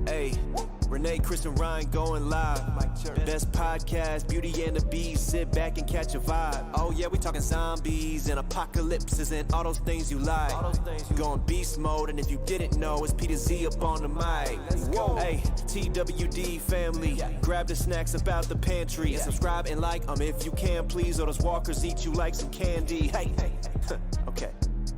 Hey, Renee, Chris, and Ryan going live. Best podcast, Beauty and the Beast. Sit back and catch a vibe. Oh yeah, we talking zombies and apocalypses and all those things you like. Going beast mode, and if you didn't know, it's P to Z up on the mic. Hey, TWD family, grab the snacks about the pantry and subscribe and like if you can, please. Or those walkers eat you like some candy. Hey, okay.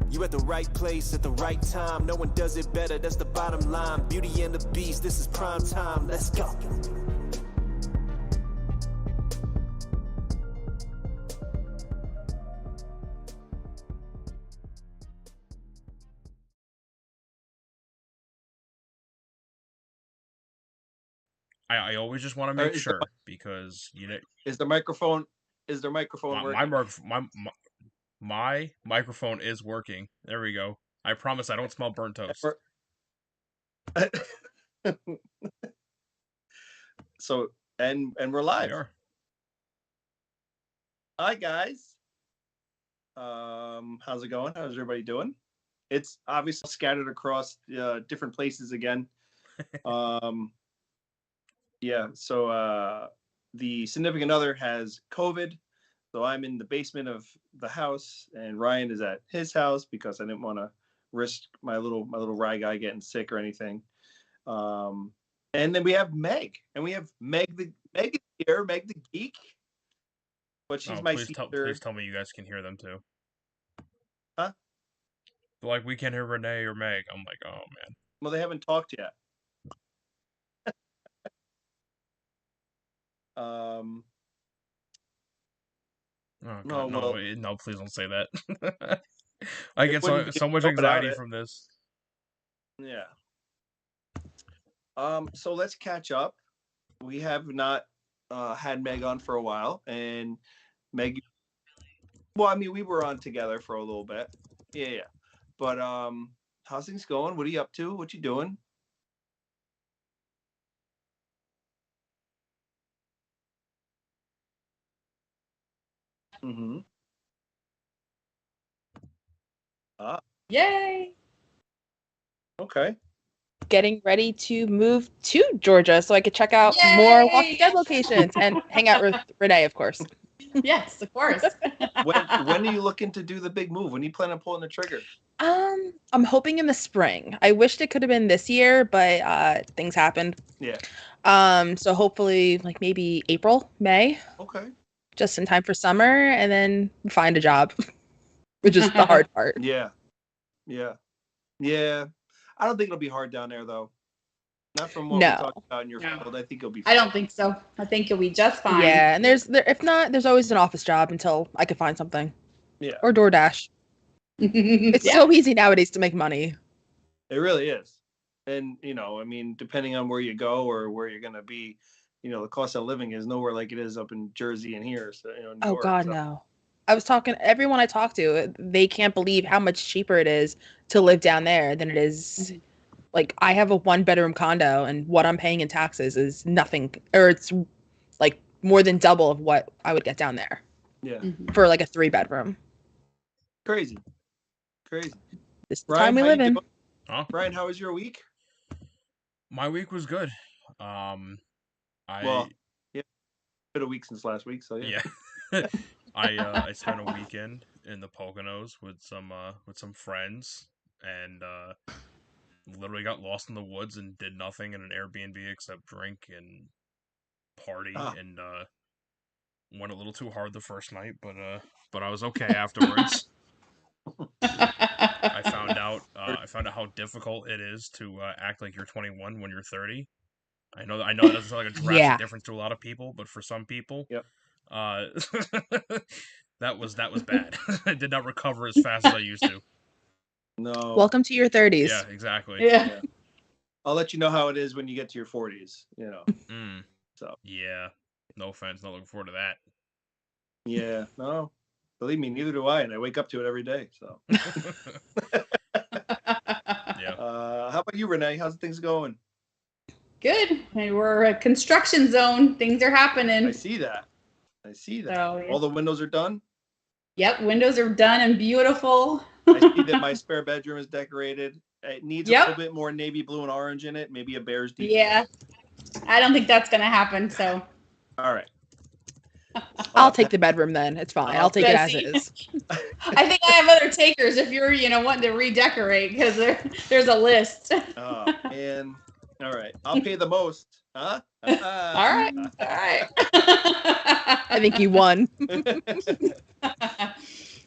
You at the right place at the right time. No one does it better, that's the bottom line. Beauty and the Beast, this is prime time. Let's go. I always just want to make sure because is the microphone working? My microphone is working. There we go. I promise I don't smell burnt toast. So and we're live. We are. Hi guys. How's it going? How's everybody doing? It's obviously scattered across different places again. Yeah, so the significant other has COVID, so I'm in the basement of the house, and Ryan is at his house because I didn't want to risk my little rye guy getting sick or anything. And then we have Meg, and we have Meg here, Meg the Geek. But she's my sister. Please tell me you guys can hear them too. Huh? Like, we can't hear Renee or Meg. I'm like, oh man. Well, they haven't talked yet. No, please don't say that. I get so much anxiety from this. Yeah. So let's catch up. We have not had Meg on for a while, and Meg. Well, I mean, we were on together for a little bit. Yeah. But how's things going? What are you up to? What you doing? Mm-hmm. Yay! Okay. Getting ready to move to Georgia so I could check out more Walking Dead locations and hang out with Renee, of course. Yes, of course. When are you looking to do the big move? When are you planning on pulling the trigger? I'm hoping in the spring. I wished it could have been this year, but things happened. Yeah. So hopefully, like maybe April, May. Okay. Just in time for summer, and then find a job, which is the hard part. Yeah. I don't think it'll be hard down there, though. Not from what we talked about in your field. I think it'll be fine. I don't think so. I think you'll be just fine. Yeah, and if not, there's always an office job until I can find something. Yeah. Or DoorDash. It's so easy nowadays to make money. It really is. And, I mean, depending on where you go or where you're going to be, the cost of living is nowhere like it is up in Jersey and here. So, New York, God, no. I was talking, everyone I talk to, they can't believe how much cheaper it is to live down there than it is. Like, I have a 1-bedroom condo, and what I'm paying in taxes is nothing, or it's like more than double of what I would get down there. Yeah. For like a 3-bedroom. Crazy. This is the time we live in. Huh? Brian, how was your week? My week was good. Been a week since last week, so yeah. I spent a weekend in the Poconos with some friends, and literally got lost in the woods and did nothing in an Airbnb except drink and party, and went a little too hard the first night, but I was okay afterwards. I found out how difficult it is to act like you're 21 when you're 30. I know that doesn't sound like a drastic difference to a lot of people, but for some people, that was bad. I did not recover as fast as I used to. No. Welcome to your 30s. Yeah, exactly. Yeah. I'll let you know how it is when you get to your 40s, So. Yeah. No offense, not looking forward to that. Yeah, no. Believe me, neither do I, and I wake up to it every day, so. Yeah. How about you, Renee? How's things going? Good. We're a construction zone. Things are happening. I see that. So, yeah. All the windows are done? Yep, windows are done and beautiful. I see that my spare bedroom is decorated. It needs Yep. a little bit more navy blue and orange in it. Maybe a Bears defense. Yeah. I don't think that's going to happen. So. All right. I'll take the bedroom then. It's fine. I'll take it as is. I think I have other takers if you're, wanting to redecorate because there's a list. Oh, man. All right. I'll pay the most. Huh? All right. I think you won.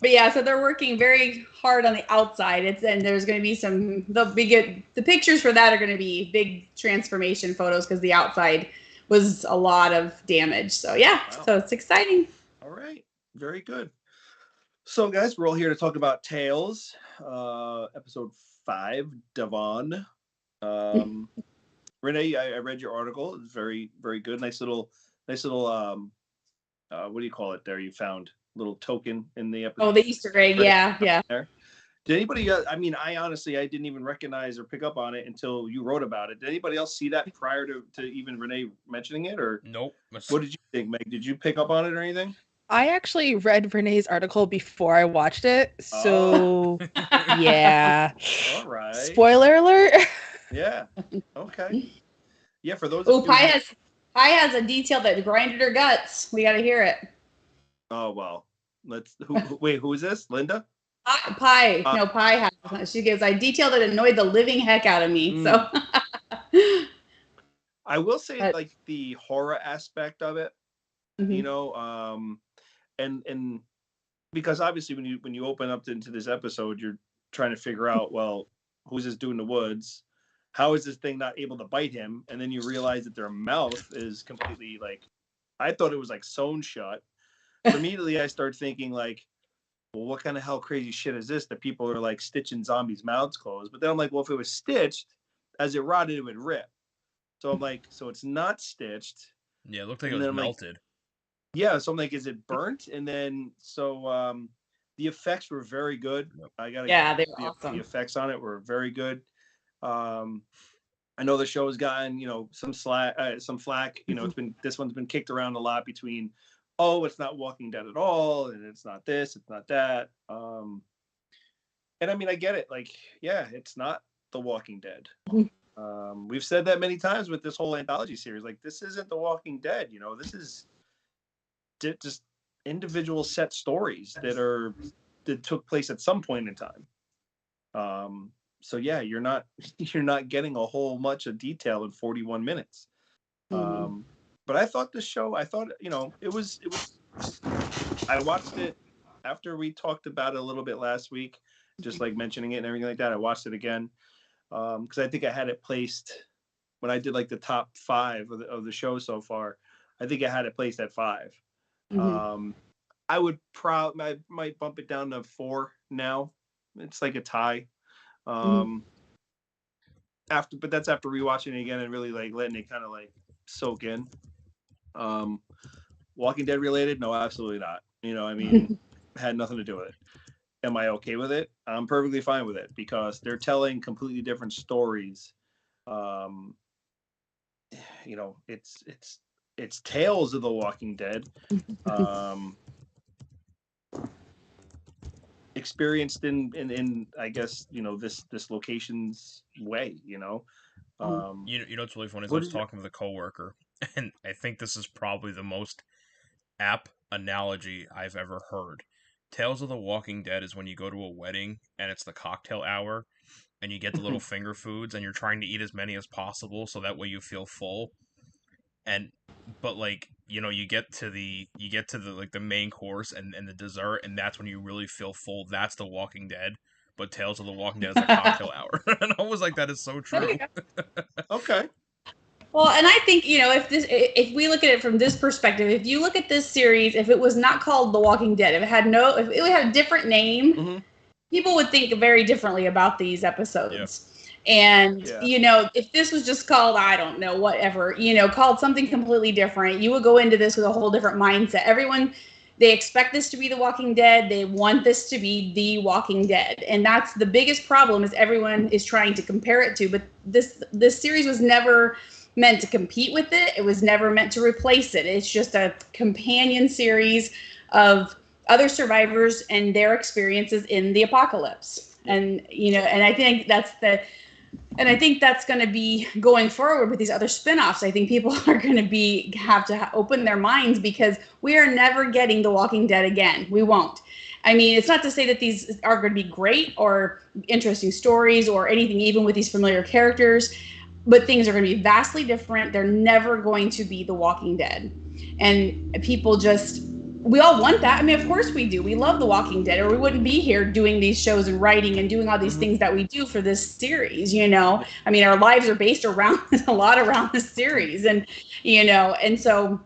But yeah, so they're working very hard on the outside. And there's going to be the pictures for that are going to be big transformation photos because the outside was a lot of damage. So yeah, Wow. So it's exciting. All right. Very good. So guys, we're all here to talk about Tales, episode 5, Davon. Renee, I read your article. It's very, very good. Nice little what do you call it there? You found little token in the episode. Oh, the Easter egg. Yeah. There. Did anybody I honestly, I didn't even recognize or pick up on it until you wrote about it. Did anybody else see that prior to even Renee mentioning it, or Nope. what did you think, Meg? Did you pick up on it or anything? I actually read Renee's article before I watched it. So yeah. All right. Spoiler alert. Yeah. Okay. Yeah, for those Oh, Pie has a detail that grinded her guts. We got to hear it. Oh, well. Who is this? Linda? Pie. No, Pie has. She gives, I detailed it annoyed the living heck out of me. So I will say like the horror aspect of it, and because obviously when you open up into this episode, you're trying to figure out, well, who's this dude in the woods? How is this thing not able to bite him? And then you realize that their mouth is completely like, I thought it was like sewn shut. So immediately I start thinking like, well, what kind of hell crazy shit is this? That people are like stitching zombies' mouths closed. But then I'm like, well, if it was stitched, as it rotted, it would rip. So I'm like, so it's not stitched. Yeah, it looked like it was melted. Yeah, so I'm like, is it burnt? And then so the effects were very good. They were awesome. The effects on it were very good. I know the show has gotten some flack. This one's been kicked around a lot between, oh, it's not Walking Dead at all, and it's not this, it's not that. And I mean, I get it. Like, yeah, it's not The Walking Dead. We've said that many times with this whole anthology series. Like, this isn't The Walking Dead. This is just individual set stories that took place at some point in time. So yeah, you're not getting a whole much of detail in 41 minutes. But I thought this show, it was. I watched it after we talked about it a little bit last week, just like mentioning it and everything like that. I watched it again because I think I had it placed when I did like the top 5 of the show so far. I think I had it placed at 5. I might bump it down to 4 now. It's like a tie. But that's after rewatching it again and really like letting it kind of like soak in. Walking Dead related? No, absolutely not. Had nothing to do with it. Am I okay with it? I'm perfectly fine with it because they're telling completely different stories. It's Tales of the Walking Dead. Experienced in I guess this location's way. What's really funny is I was talking with a coworker, and I think this is probably the most apt analogy I've ever heard. Tales of the Walking Dead is when you go to a wedding and it's the cocktail hour, and you get the little finger foods, and you're trying to eat as many as possible so that way you feel full. But like you get to the like the main course and the dessert, and that's when you really feel full. That's The Walking Dead. But Tales of the Walking Dead is a cocktail hour. And I was like, that is so true. Okay. Well, and I think, if we look at it from this perspective, if you look at this series, if it was not called The Walking Dead, if it had a different name, people would think very differently about these episodes. Yeah. And, if this was just called, I don't know, whatever, called something completely different, you would go into this with a whole different mindset. They expect this to be The Walking Dead. They want this to be The Walking Dead. And that's the biggest problem is everyone is trying to compare it to. But this series was never meant to compete with it. It was never meant to replace it. It's just a companion series of other survivors and their experiences in the apocalypse. And and I think that's going to be going forward with these other spinoffs. I think people are going to have to open their minds, because we are never getting The Walking Dead again. We won't. I mean, it's not to say that these are going to be great or interesting stories or anything, even with these familiar characters, but things are going to be vastly different. They're never going to be The Walking Dead. And people we all want that. I mean, of course we do. We love The Walking Dead, or we wouldn't be here doing these shows and writing and doing all these things that we do for this series, I mean, our lives are based around a lot around this series, and and so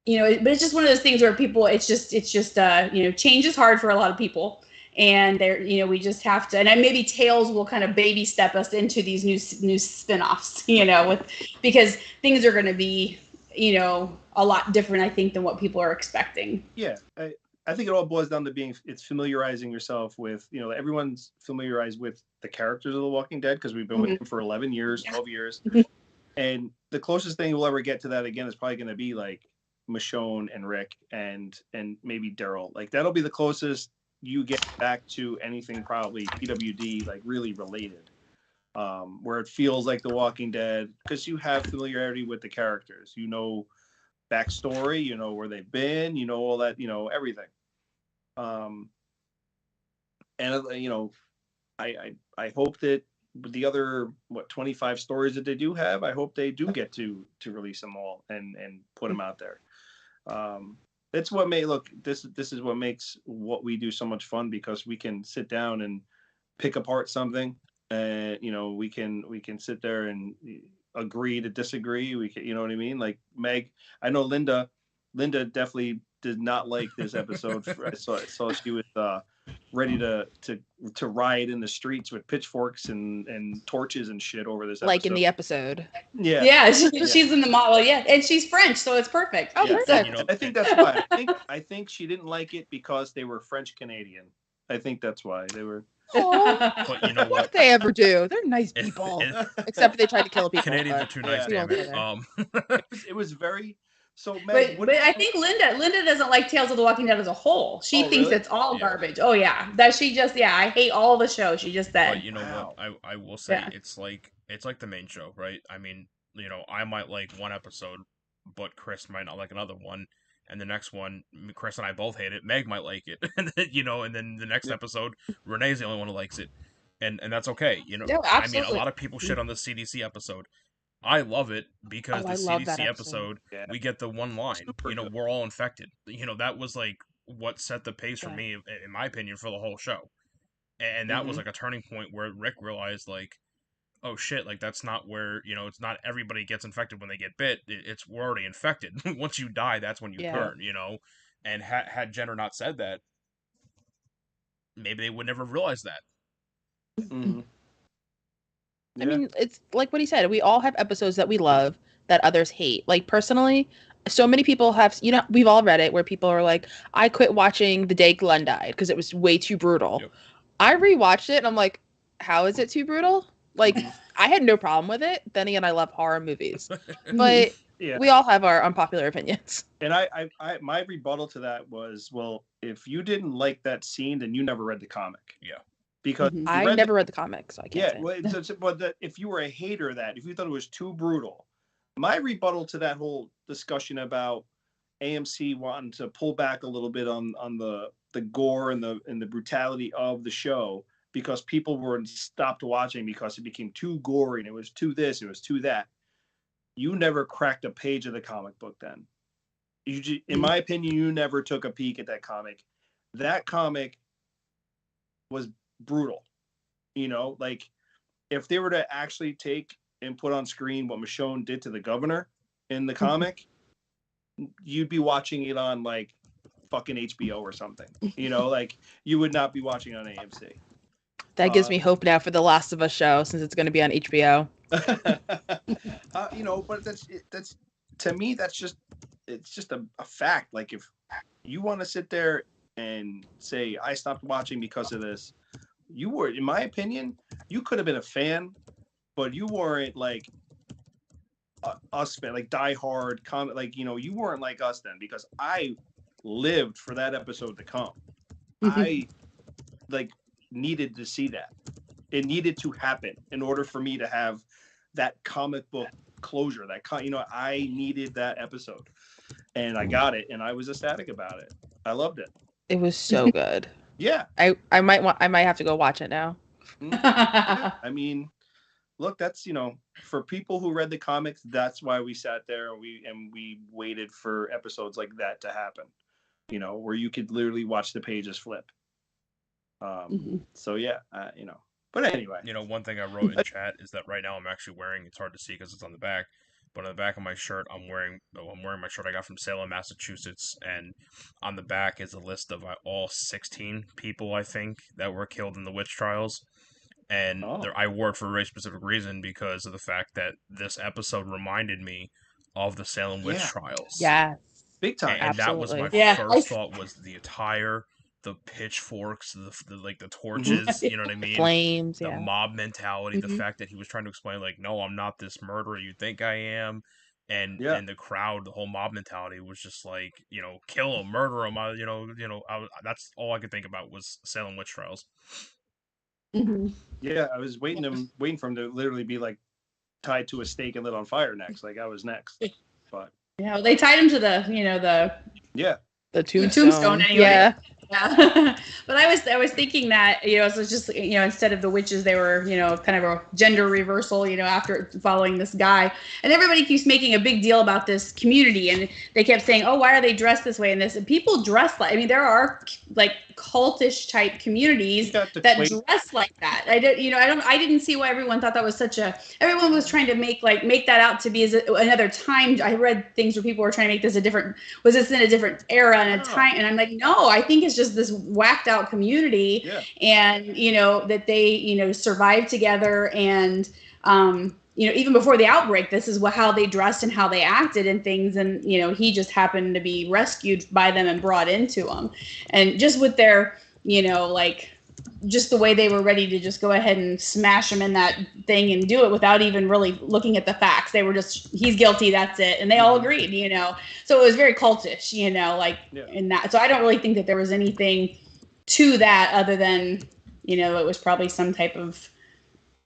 but it's just one of those things where people, it's just change is hard for a lot of people, and we just have to, and maybe Tales will kind of baby step us into these new spinoffs, because things are going to be a lot different, I think, than what people are expecting. Yeah, I think it all boils down to it's familiarizing yourself with, everyone's familiarized with the characters of The Walking Dead, because we've been with them for 11 years, 12 years. And the closest thing we'll ever get to that again is probably going to be like Michonne and Rick and maybe Daryl. Like, that'll be the closest you get back to anything probably PWD, like really related, where it feels like The Walking Dead, because you have familiarity with the characters, backstory, where they've been, all that, everything. And I hope that the other 25 stories that they do have, I hope they do get to release them all and put them out there. That's what this is what makes what we do so much fun, because we can sit down and pick apart something, and we can sit there and agree to disagree. We can, what I mean? Like Meg, I know Linda definitely did not like this episode. I saw she was ready to riot in the streets with pitchforks and torches and shit over this episode. Like in the episode. Yeah, she's in the model. Yeah, and she's French, so it's perfect. Oh, perfect. I think that's why. I think she didn't like it because they were French Canadian. I think that's why they were. But you know what? They ever do? They're nice people, except for they tried to kill people. Canadians are too nice, damn it. It was very. So, Meg, but I think Linda doesn't like Tales of the Walking Dead as a whole. She thinks really? It's all garbage. Oh yeah, that she just I hate all the show. She just said. But you know what? I will say it's like the main show, right? I mean, I might like one episode, but Chris might not like another one, and the next one, Chris and I both hate it. Meg might like it, and then the next episode, Renee's the only one who likes it, and that's okay. I mean, a lot of people shit on the CDC episode. I love it because the CDC episode, we get the one line, we're all infected. That was like what set the pace for me, in my opinion, for the whole show. And that was like a turning point where Rick realized, like, oh shit, like that's not where, it's not everybody gets infected when they get bit. It's we're already infected. Once you die, that's when you turn, And had Jenner not said that, maybe they would never realize that. Mm-hmm. I mean, it's like what he said. We all have episodes that we love that others hate. Like, personally, so many people have, we've all read it where people are like, I quit watching the day Glenn died because it was way too brutal. Yep. I rewatched it and I'm like, how is it too brutal? Like, I had no problem with it. Then again, I love horror movies. But we all have our unpopular opinions. And I my rebuttal to that was, well, if you didn't like that scene, then you never read the comic. Yeah. Because I never read the comics, so I can't say. But if you were a hater of that, if you thought it was too brutal, my rebuttal to that whole discussion about AMC wanting to pull back a little bit on the gore and the brutality of the show, because people were stopped watching because it became too gory and it was too this, it was too that. You never cracked a page of the comic book then. In my opinion, you never took a peek at that comic. That comic was brutal. Like, if they were to actually take and put on screen what Michonne did to the governor in the comic, you'd be watching it on like fucking HBO or something. Like, you would not be watching it on AMC. That gives me hope now for the Last of Us show, since it's going to be on HBO. But that's to me, it's just a fact. Like, if you want to sit there and say, I stopped watching because of this, you were, in my opinion, you could have been a fan, but you weren't like us fan, like diehard comment, like, you weren't like us then, because I lived for that episode to come. I like needed to see that. It needed to happen in order for me to have that comic book closure. I needed that episode, and I got it, and I was ecstatic about it. I loved it. It was so good. Yeah. I might have to go watch it now. Yeah. I mean, look, that's, for people who read the comics, that's why we sat there and we waited for episodes like that to happen, where you could literally watch the pages flip. So yeah, but anyway, one thing I wrote in chat is that right now I'm actually wearing, it's hard to see because it's on the back, but on the back of my shirt, I'm wearing my shirt I got from Salem, Massachusetts, and on the back is a list of all 16 people, I think, that were killed in the witch trials. And I wore it for a very specific reason because of the fact that this episode reminded me of the Salem witch trials. Yeah, big time. And that was my first thought, was the attire, the pitchforks, the torches, you know what I mean? Flames, the mob mentality, the fact that he was trying to explain, like, no, I'm not this murderer you think I am. And the crowd, the whole mob mentality was just like, kill him, murder him. That's all I could think about was Salem witch trials. Yeah, I was waiting for him to literally be like tied to a stake and lit on fire next. Like I was next, but they tied him to the the tombstone anyway. Yeah. But I was thinking that, so it's just, instead of the witches, they were, kind of a gender reversal, after following this guy. And everybody keeps making a big deal about this community. And they kept saying, oh, why are they dressed this way? And people dress there are like cultish type communities that dress like that. I didn't see why everyone thought that was everyone was trying to make that out to be another time. I read things where people were trying to make this was this in a different era and a time? And I'm like, no, I think it's just this whacked out community, and that they survived together, and even before the outbreak, this is how they dressed and how they acted and things, and he just happened to be rescued by them and brought into them, and just with their just the way they were ready to just go ahead and smash him in that thing and do it without even really looking at the facts. They were just, he's guilty, that's it. And they all agreed, So it was very cultish, in that. So I don't really think that there was anything to that other than, it was probably some type of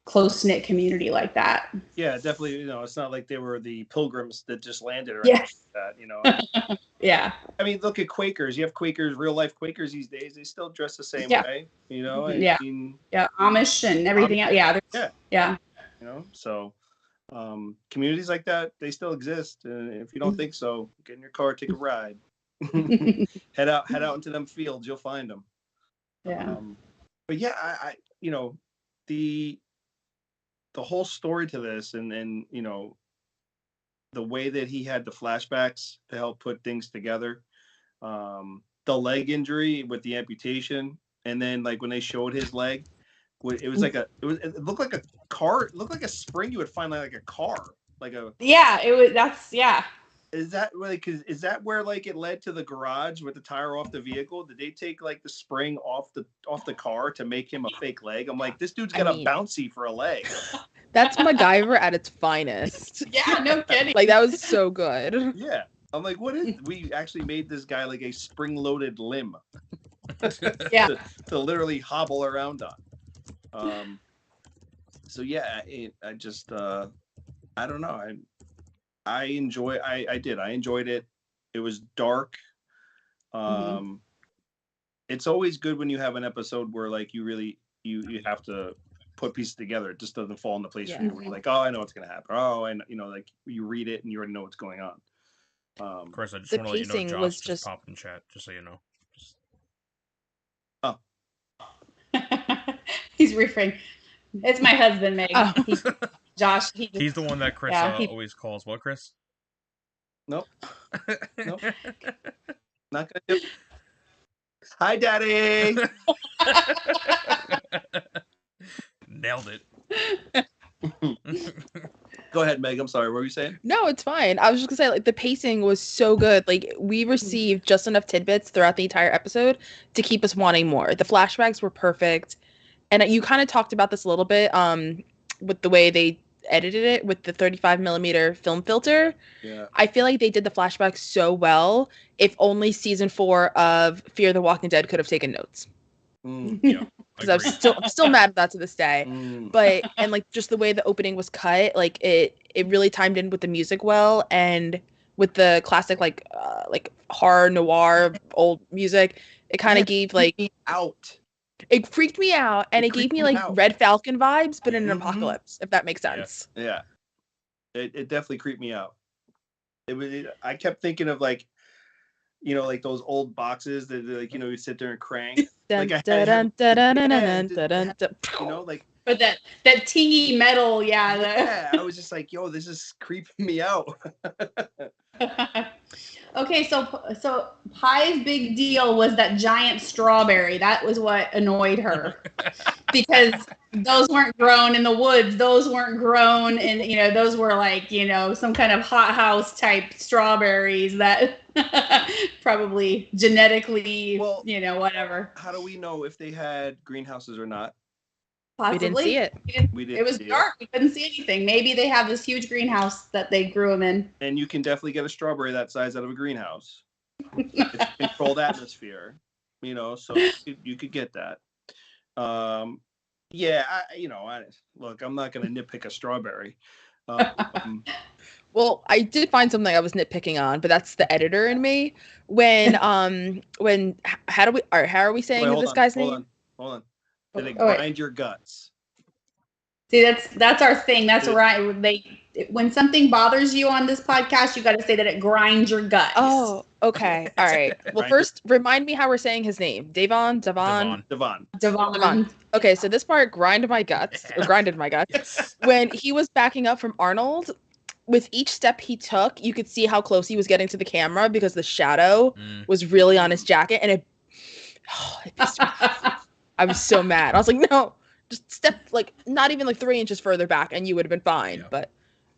close-knit community like that. Yeah, definitely. It's not like they were the pilgrims that just landed or anything like that, Yeah. I mean, look at Quakers. You have Quakers, real life Quakers these days. They still dress the same way, Amish and everything else. Yeah. So communities like that, they still exist. And if you don't think so, get in your car, take a ride. head out into them fields, you'll find them. Yeah. But yeah, I the whole story to this, and the way that he had the flashbacks to help put things together, the leg injury with the amputation, and then when they showed his leg, it was it looked like a car, it looked like a spring you would find like a car, Is that is that where it led to the garage with the tire off the vehicle? Did they take the spring off the car to make him a fake leg? I'm like, this dude's got a bouncy for a leg. That's MacGyver at its finest. Yeah, no kidding. That was so good. Yeah. I'm like, we actually made this guy a spring-loaded limb. to literally hobble around on. So yeah, I just I don't know. I enjoyed it. It was dark. It's always good when you have an episode where you really you have to put pieces together. It just doesn't fall into place for you. You're like, oh, I know what's gonna happen. Oh, and you read it and you already know what's going on. Chris, I just want to let you know Josh just popped in chat, just so you know. Oh. He's referring. It's my husband, Meg. Oh. Josh. He's the one that Chris always calls. What, Chris? Nope. Nope. Not gonna do it. Hi, Daddy. Nailed it. Go ahead, Meg. I'm sorry. What were you saying? No, it's fine. I was just gonna say, the pacing was so good. We received just enough tidbits throughout the entire episode to keep us wanting more. The flashbacks were perfect, and you kind of talked about this a little bit, with the way they edited it with the 35mm film filter. Yeah. I feel like they did the flashbacks so well. If only season 4 of Fear the Walking Dead could have taken notes. Yeah. because I'm still mad at that to this day. But and like just the way the opening was cut, like it really timed in with the music well, and with the classic like horror noir old music, it kind of gave like it freaked me out, and it gave me like Red Falcon vibes, but in an apocalypse, if that makes sense. Yeah. It definitely creeped me out. I kept thinking of like, you know, like those old boxes that like, you know, you sit there and crank. Like you know, like. But that tingy metal, yeah. I was just like, yo, this is creeping me out. Okay, so Pie's big deal was that giant strawberry. That was what annoyed her. Because those weren't grown in the woods. Those weren't grown in, you know, those were like, you know, some kind of hothouse type strawberries that probably genetically, you know, whatever. How do we know if they had greenhouses or not? Possibly. We didn't see it. It was dark. We couldn't see anything. Maybe they have this huge greenhouse that they grew them in. And you can definitely get a strawberry that size out of a greenhouse. It's a controlled atmosphere, you know, so you could get that. Yeah, look, I'm not going to nitpick a strawberry. Well, I did find something I was nitpicking on, but that's the editor in me. When how are we saying this guy's name? Hold on. Did it grind your guts? See, that's our thing. That's right. When something bothers you on this podcast, you got to say that it grinds your guts. Oh, okay. All right. Well, first, remind me how we're saying his name. Davon. Okay, so this part grinded my guts. Yes. When he was backing up from Arnold, with each step he took, you could see how close he was getting to the camera because the shadow was really on his jacket, and it pissed me off. I was so mad. I was like, no, just step like not even like 3 inches further back and you would have been fine. Yeah. But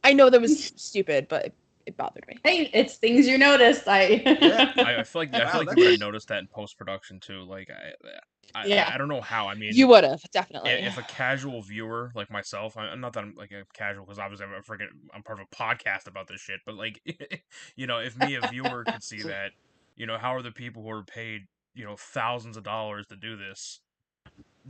I know that was stupid, but it bothered me. Hey, it's things you noticed. I feel like you would have noticed that in post-production too. Like I don't know how. I mean, you would have definitely. If a casual viewer like myself, I'm not that I'm like a casual because obviously I'm part of a podcast about this shit. But like, you know, if me, a viewer, could see that, you know, how are the people who are paid, you know, thousands of dollars to do this?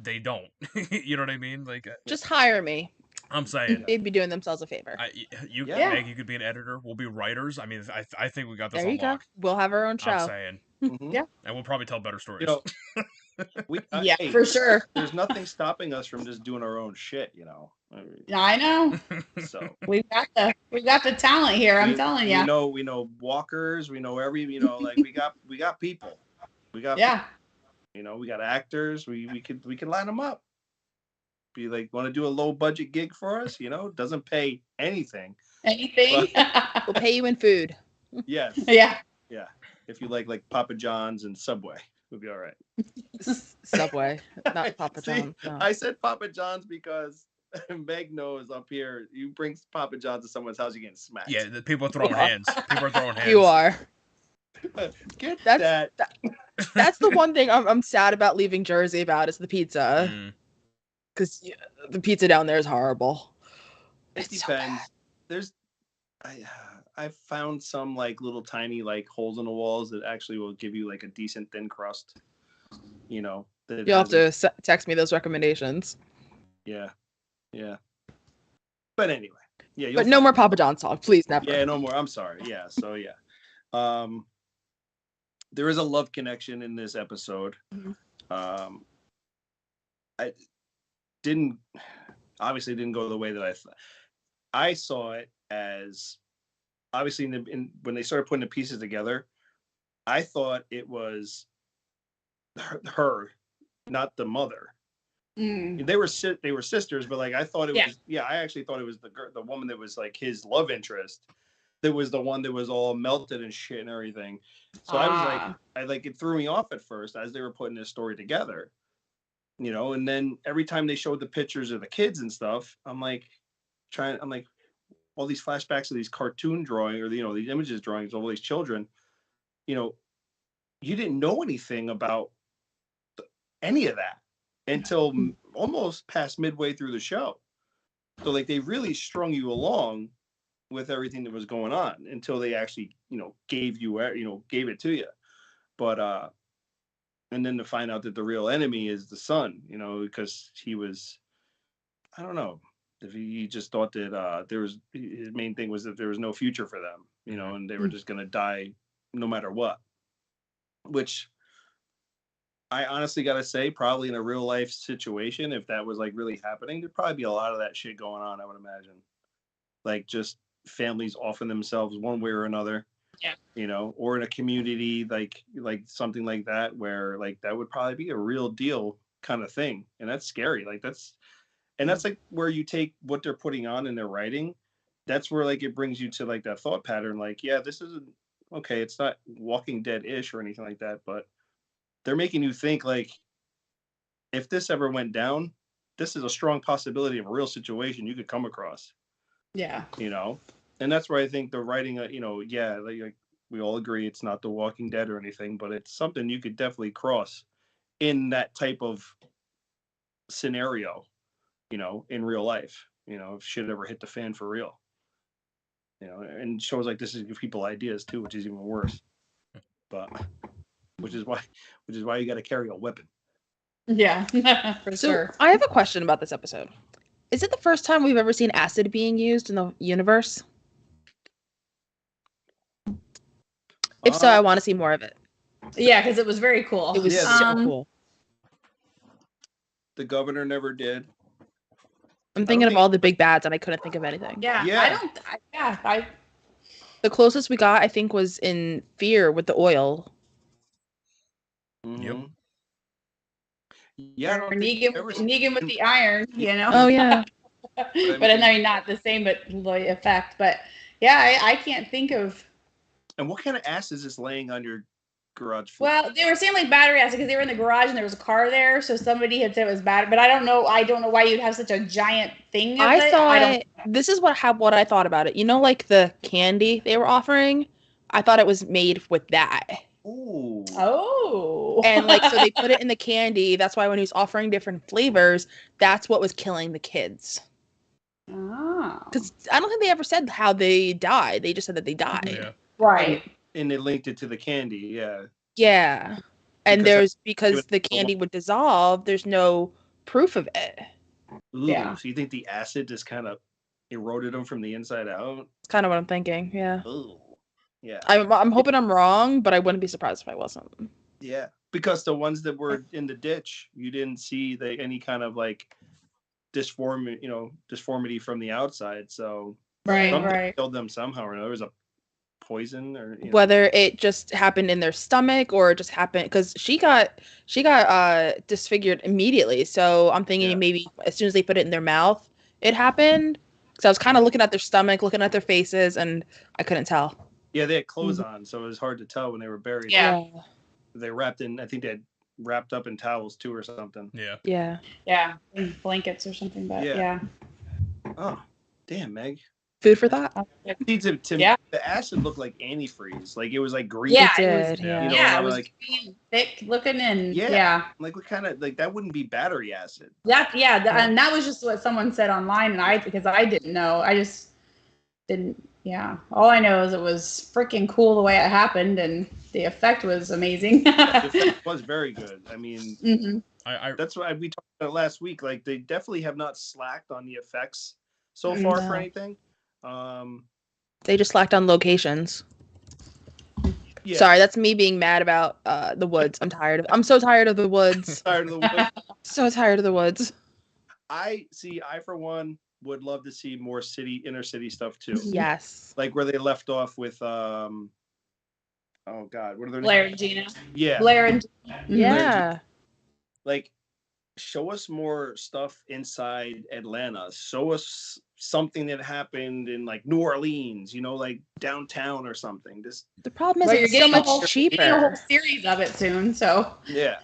They don't. You know what I mean? Like, just hire me. I'm saying they'd be doing themselves a favor. Meg, you could be an editor. We'll be writers. I mean, I think we got this. There you go. We'll have our own show. I'm saying. Yeah. And we'll probably tell better stories. You know, hey, for sure. There's nothing stopping us from just doing our own shit. You know. I know. So we got the talent here. I'm telling you. We know walkers. We know like we got people. We got yeah. You know, we got actors. We could line them up. Be like, want to do a low budget gig for us? You know, doesn't pay anything. But we'll pay you in food. Yes. Yeah. Yeah. If you like Papa John's and Subway, we'll be all right. Subway, not Papa John's. No. I said Papa John's because Meg knows up here, you bring Papa John's to someone's house, you're getting smacked. Yeah, the people are throwing hands. People are throwing hands. You are. That's the one thing I'm sad about leaving Jersey about is the pizza. Because the pizza down there is horrible. It depends. I found some like little tiny like holes in the walls that actually will give you like a decent thin crust. You know. You'll have to text me those recommendations. Yeah. Yeah. But anyway. Yeah. But no more Papa John's talk, please. Never. Yeah, no more. I'm sorry. Yeah. So yeah. There is a love connection in this episode. I obviously didn't go the way that I saw it as obviously when they started putting the pieces together, I thought it was her, not the mother. They were sisters, but like I thought it was. Yeah, I actually thought it was the woman that was like his love interest. That was the one that was all melted and shit and everything. So I was like, it threw me off at first as they were putting this story together, you know. And then every time they showed the pictures of the kids and stuff, I'm like, all these flashbacks of these cartoon drawing or these images drawings of all these children, you know, you didn't know anything about any of that until almost past midway through the show. So like they really strung you along with everything that was going on until they actually, gave it to you. But and then to find out that the real enemy is the son, because he was, I don't know, if he just thought that his main thing was that there was no future for them, and they were just gonna die no matter what. Which I honestly gotta say, probably in a real life situation, if that was like really happening, there'd probably be a lot of that shit going on, I would imagine. Like just families offing themselves one way or another. Yeah. Or in a community like something like that, where like that would probably be a real deal kind of thing. And that's scary. That's like where you take what they're putting on in their writing. That's where like it brings you to like that thought pattern. Like, yeah, this isn't okay. It's not Walking Dead-ish or anything like that, but they're making you think like, if this ever went down, this is a strong possibility of a real situation you could come across. Yeah. And that's where I think the writing, yeah, like we all agree it's not The Walking Dead or anything, but it's something you could definitely cross in that type of scenario, in real life, if shit ever hit the fan for real. And shows like this is give people ideas too, which is even worse. But which is why you got to carry a weapon. Yeah, for So sure. I have a question about this episode. Is it the first time we've ever seen acid being used in the universe? If so, I want to see more of it. Yeah, because it was very cool. It was Yeah, so cool. The governor never did. I'm thinking of all the big bads, and I couldn't think of anything. Yeah. Yeah. The closest we got, I think, was in Fear with the oil. Mm-hmm. Yeah. Or Negan with the iron, Oh, yeah. But I mean, not the same, but the effect. But yeah, I can't think of. And what kind of acid is this laying on your garage floor? Well, they were saying like battery acid because they were in the garage and there was a car there, so somebody had said it was bad. But I don't know why you'd have such a giant thing. This is what I thought about it. Like the candy they were offering. I thought it was made with that. Ooh. Oh. And so they put it in the candy. That's why when he was offering different flavors, that's what was killing the kids. Oh. Because I don't think they ever said how they died. They just said that they died. Yeah. Right. And they linked it to the candy, yeah. Yeah. And because the candy would dissolve, there's no proof of it. Ooh, yeah. So you think the acid just kind of eroded them from the inside out? It's kind of what I'm thinking, yeah. Ooh. Yeah. I'm hoping I'm wrong, but I wouldn't be surprised if I wasn't. Yeah. Because the ones that were in the ditch, you didn't see any kind of like disformity from the outside. So Right. killed them somehow or another. There was a poison or whether it just happened in their stomach or it just happened because she got disfigured immediately. So I'm thinking maybe as soon as they put it in their mouth, it happened. So I was kind of looking at their stomach, looking at their faces, and I couldn't tell. Yeah, they had clothes on, so it was hard to tell when they were buried. Yeah. They I think they had wrapped up in towels too or something. Yeah. Yeah. In blankets or something, but yeah. Oh, damn, Meg. Food for thought. To me, the acid looked like antifreeze. Like it was like green. Yeah, it did. It was like green, thick looking and Like what kind of like that wouldn't be battery acid. And that was just what someone said online, and because I didn't know, I just didn't. Yeah, all I know is it was freaking cool the way it happened, and the effect was amazing. The effect was very good. I mean, I that's why we talked about last week. Like they definitely have not slacked on the effects so far for anything. They just slacked on locations. Yeah. Sorry, that's me being mad about the woods. I'm so tired of the woods. So tired of the woods. I for one would love to see more inner city stuff too. Yes. Like where they left off with oh god, what are their Blair names? and Gina. Yeah. Blair and yeah. Like show us more stuff inside Atlanta. Show us something that happened in like New Orleans, like downtown or something. The problem is it's so much cheaper. You're getting a whole series of it soon, so yeah.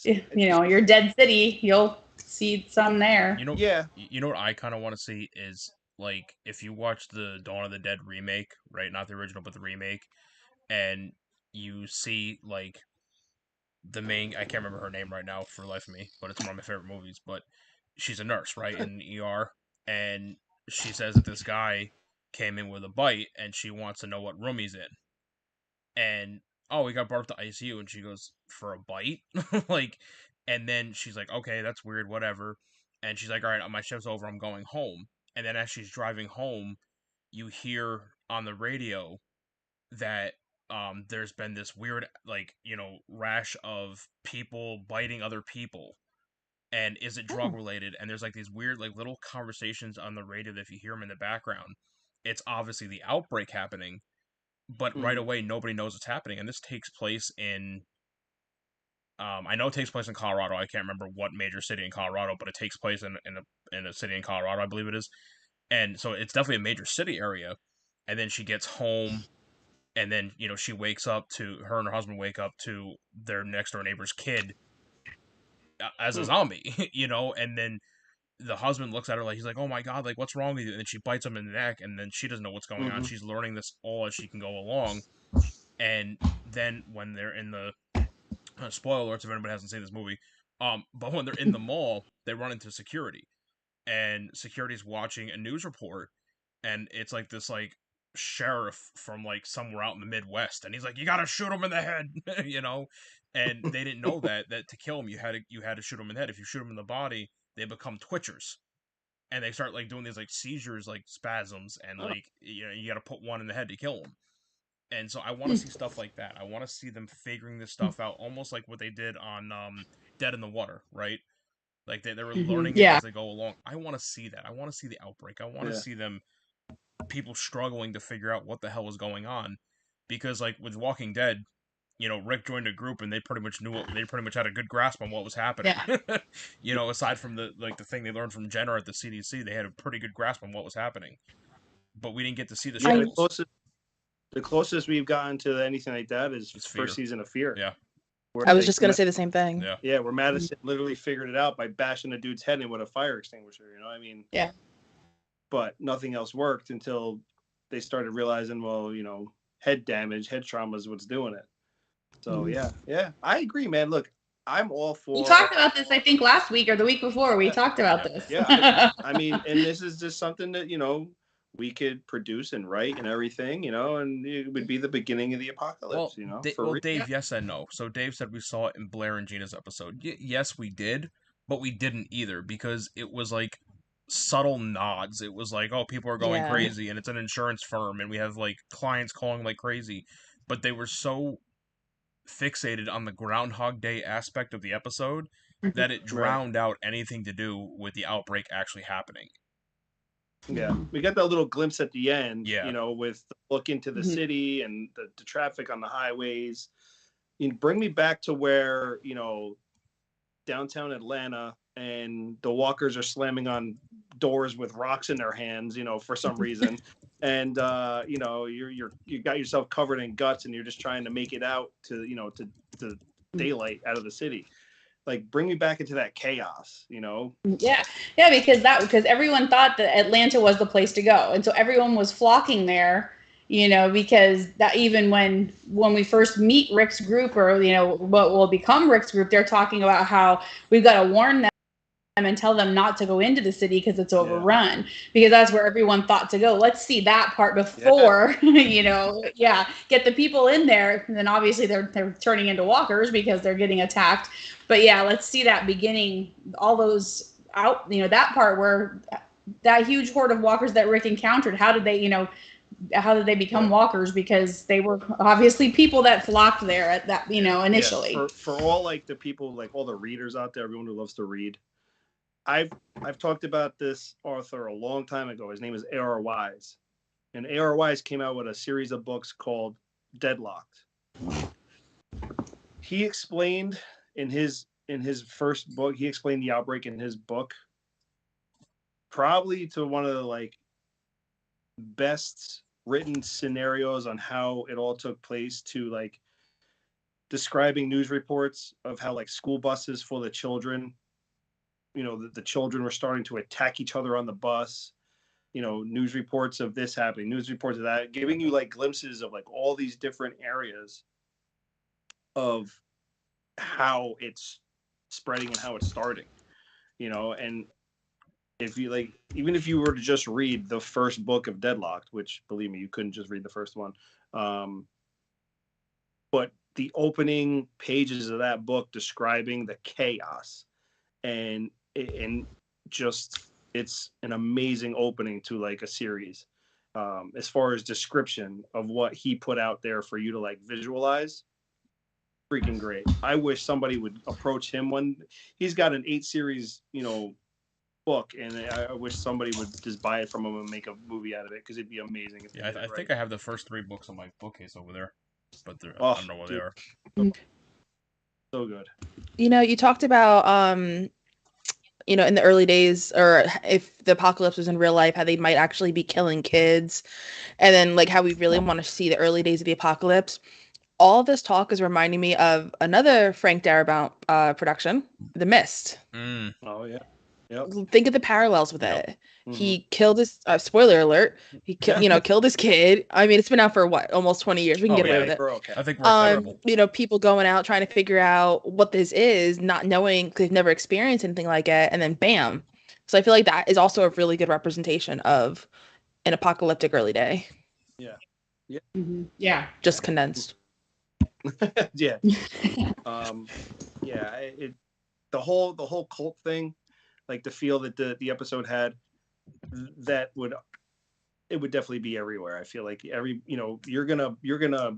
Your Dead City, you'll see some there. You know what I kind of want to see is like if you watch the Dawn of the Dead remake, right? Not the original, but the remake, and you see like the main, I can't remember her name right now for the life of me, but it's one of my favorite movies. But she's a nurse, right, in the ER, and she says that this guy came in with a bite, and she wants to know what room he's in. And "Oh, we got brought up to ICU," and she goes, "For a bite?" Like, and then she's like, "Okay, that's weird, whatever." And she's like, "All right, my shift's over, I'm going home." And then as she's driving home, you hear on the radio that there's been this weird, like, rash of people biting other people. And is it drug related? And there's like these weird, like, little conversations on the radio that if you hear them in the background, it's obviously the outbreak happening, but right away nobody knows what's happening. And this takes place in I know it takes place in Colorado. I can't remember what major city in Colorado, but it takes place in a city in Colorado, I believe it is. And so it's definitely a major city area. And then she gets home, and then she wakes up to her and her husband wake up to their next door neighbor's kid as a zombie, and then the husband looks at her like, he's like, "Oh my god, like, what's wrong with you?" And then she bites him in the neck, and then she doesn't know what's going on. She's learning this all as she can go along. And then when they're in the spoiler alerts if anybody hasn't seen this movie, but when they're in the mall, they run into security, and security's watching a news report, and it's like this, like, sheriff from, like, somewhere out in the Midwest, and he's like, "You gotta shoot him in the head," and they didn't know that to kill him you had to shoot him in the head. If you shoot him in the body, they become twitchers, and they start, like, doing these, like, seizures, like spasms, and like, you gotta put one in the head to kill him. And so I want to see stuff like that. I want to see them figuring this stuff out, almost like what they did on Dead in the Water, right? Like they were learning it as they go along. I want to see that. I want to see the outbreak. I want to see them, people struggling to figure out what the hell was going on. Because, like, with Walking Dead, Rick joined a group and they pretty much had a good grasp on what was happening. Yeah. Aside from the thing they learned from Jenner at the CDC, they had a pretty good grasp on what was happening. But we didn't get to see the struggles. The closest we've gotten to anything like that is first season of Fear. Yeah. I was just going to say the same thing. Yeah. Yeah, where Madison literally figured it out by bashing a dude's head in with a fire extinguisher, I mean? Yeah. But nothing else worked until they started realizing, well, head damage, head trauma is what's doing it. So, yeah, I agree, man. Look, I'm all for... We talked about this, I think, last week or the week before. We talked about this. Yeah, I mean, and this is just something that, we could produce and write and everything, and it would be the beginning of the apocalypse, Dave, yes and no. So Dave said we saw it in Blair and Gina's episode. Yes, we did, but we didn't either, because it was like subtle nods. It was like, oh, people are going crazy, and it's an insurance firm, and we have, like, clients calling like crazy. But they were so fixated on the Groundhog Day aspect of the episode that it drowned out anything to do with the outbreak actually happening. Yeah, we got that little glimpse at the end, Yeah. With the look into the city and the traffic on the highways. Bring me back to where, downtown Atlanta, and the walkers are slamming on doors with rocks in their hands, for some reason. And, you got yourself covered in guts and you're just trying to make it out to daylight out of the city. Like, bring me back into that chaos, Yeah, because everyone thought that Atlanta was the place to go, and so everyone was flocking there, because that, even when we first meet Rick's group, or what will become Rick's group, they're talking about how we've got to warn them and tell them not to go into the city because it's overrun, because that's where everyone thought to go. Let's see that part before, get the people in there. And then obviously they're turning into walkers because they're getting attacked. But let's see that beginning, all those out, that part where that huge horde of walkers that Rick encountered, how did they become walkers? Because they were obviously people that flocked there at that, initially. Yeah, for all, like, the people, like all the readers out there, everyone who loves to read, I've talked about this author a long time ago. His name is A.R. Wise. And A.R. Wise came out with a series of books called Deadlocked. He explained in his first book, he explained the outbreak in his book, probably to one of the, like, best written scenarios on how it all took place, to, like, describing news reports of how, like, school buses full of children, the children were starting to attack each other on the bus, news reports of this happening, news reports of that, giving you, like, glimpses of, like, all these different areas of how it's spreading and how it's starting, and if you, like, even if you were to just read the first book of Deadlocked, which, believe me, you couldn't just read the first one, but the opening pages of that book describing the chaos, and just it's an amazing opening to like a series. As far as description of what he put out there for you to like visualize, freaking great. I wish somebody would approach him when he's got an 8-series, book, and I wish somebody would just buy it from him and make a movie out of it, because it'd be amazing. If Yeah, I think I have the first 3 books on my bookcase over there, but I don't know where they are. So good. You talked about in the early days, or if the apocalypse was in real life, how they might actually be killing kids, and then like how we really want to see the early days of the apocalypse. All this talk is reminding me of another Frank Darabont production, The Mist. Oh yeah. Yep. Think of the parallels with it. Mm-hmm. He killed his spoiler alert. He killed his kid. I mean, it's been out for what, almost 20 years. We can get away with it. Okay. I think we're acceptable. People going out trying to figure out what this is, not knowing because they've never experienced anything like it, and then bam. So I feel like that is also a really good representation of an apocalyptic early day. Yeah. Yeah. Mm-hmm. Yeah. Just condensed. Yeah. The whole cult thing, like the feel that the episode had, it would definitely be everywhere. I feel like you're gonna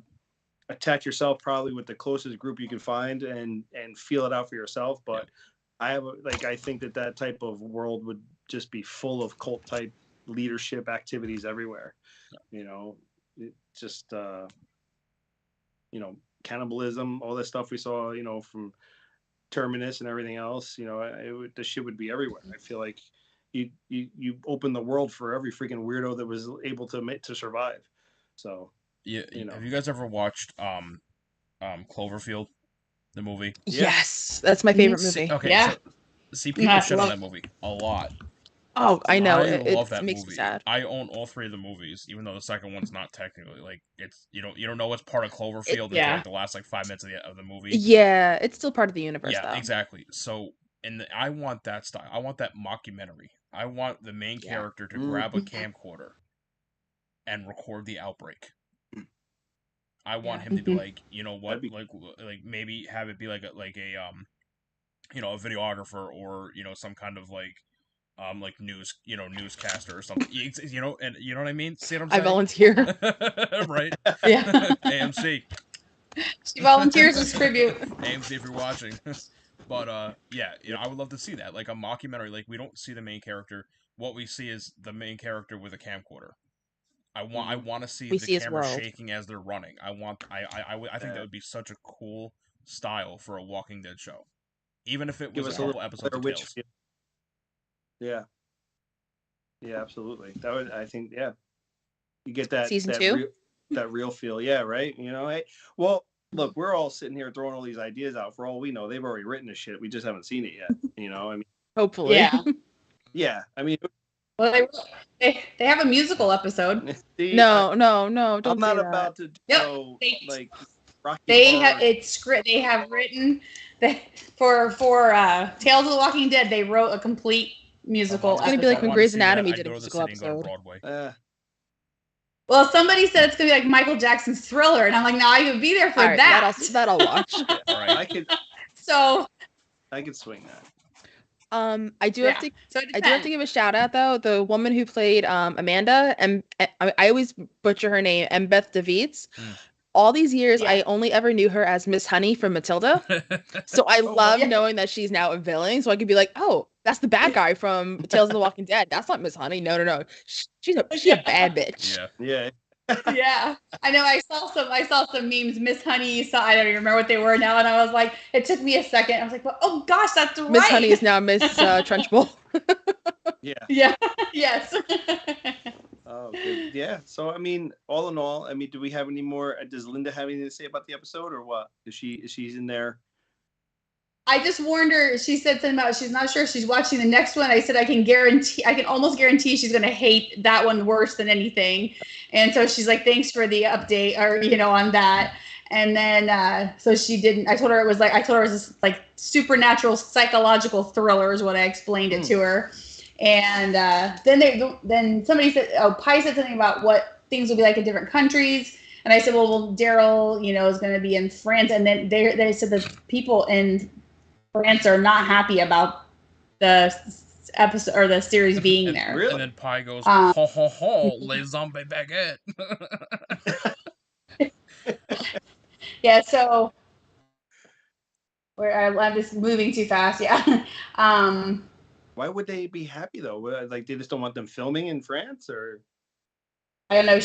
attach yourself probably with the closest group you can find and feel it out for yourself. But I think that type of world would just be full of cult type leadership activities everywhere. It just cannibalism, all that stuff we saw, from Terminus and everything else, the shit would be everywhere. I feel like you open the world for every freaking weirdo that was able to survive. So yeah, have you guys ever watched Cloverfield, the movie? Yes, that's my favorite movie. Okay, yeah. See, people shit on that movie a lot. Oh, I know. I love that makes movie. me sad. I own all 3 of the movies, even though the second one's not technically like it's you don't know it's part of Cloverfield until like the last 5 minutes of the movie. Yeah, it's still part of the universe. Yeah, though. Exactly. So, I want that style. I want that mockumentary. I want the main character to grab a camcorder and record the outbreak. I want him to be like, you know what, like maybe have it be like a videographer or some kind of like newscaster or something. And you know what I mean? See what I'm saying? I volunteer. Right? Yeah. AMC. She volunteers as tribute. AMC, if you're watching. But I would love to see that, like a mockumentary. Like we don't see the main character. What we see is the main character with a camcorder. I want to see the camera shaking as they're running. I think that would be such a cool style for a Walking Dead show, even if it was a couple episodes of Tales. Yeah, absolutely. That would, I think, you get that season 2, that real feel. Yeah, right. Well, look, we're all sitting here throwing all these ideas out. For all we know, they've already written this shit. We just haven't seen it yet. I mean, hopefully. Yeah. Yeah. I mean, well, they have a musical episode. No, don't. I'm not about to go like Rocky They have written for Tales of the Walking Dead. They wrote a complete musical. It's gonna be like when Grey's Anatomy did a musical episode. Well, somebody said it's gonna be like Michael Jackson's Thriller, and I'm like, no, I could be there for that. That I'll watch. Right. I could swing that. I do have to give a shout out though. The woman who played Amanda, and I always butcher her name, Beth DeViets. All these years, I only ever knew her as Miss Honey from Matilda. So I love knowing that she's now a villain. So I could be like, oh, that's the bad guy from Tales of the Walking Dead. That's not Miss Honey. No. She's a bad bitch. Yeah. Yeah, I know. I saw some memes. Miss Honey. I don't even remember what they were now, and I was like, it took me a second. I was like, well, oh gosh, that's right. Miss Honey is now Miss Trunchbull. Yeah. Yes. Oh, good. Yeah. So, I mean, all in all, do we have any more? Does Linda have anything to say about the episode, or what? Is she's in there? I just warned her. She said something about she's not sure if she's watching the next one. I said I can almost guarantee she's going to hate that one worse than anything. And so she's like, thanks for the update, or on that. And then so she didn't. I told her it was this like supernatural psychological thriller is what I explained it to her. And then somebody said, Pi said something about what things will be like in different countries. And I said, well, Daryl, is going to be in France. And then they said that people in France are not happy about the episode or the series being there. Really? And then Pi goes, ho ho ho, les zombie baguette. Yeah, so I'm just moving too fast. Yeah. Why would they be happy though? Like they just don't want them filming in France, or? I don't know.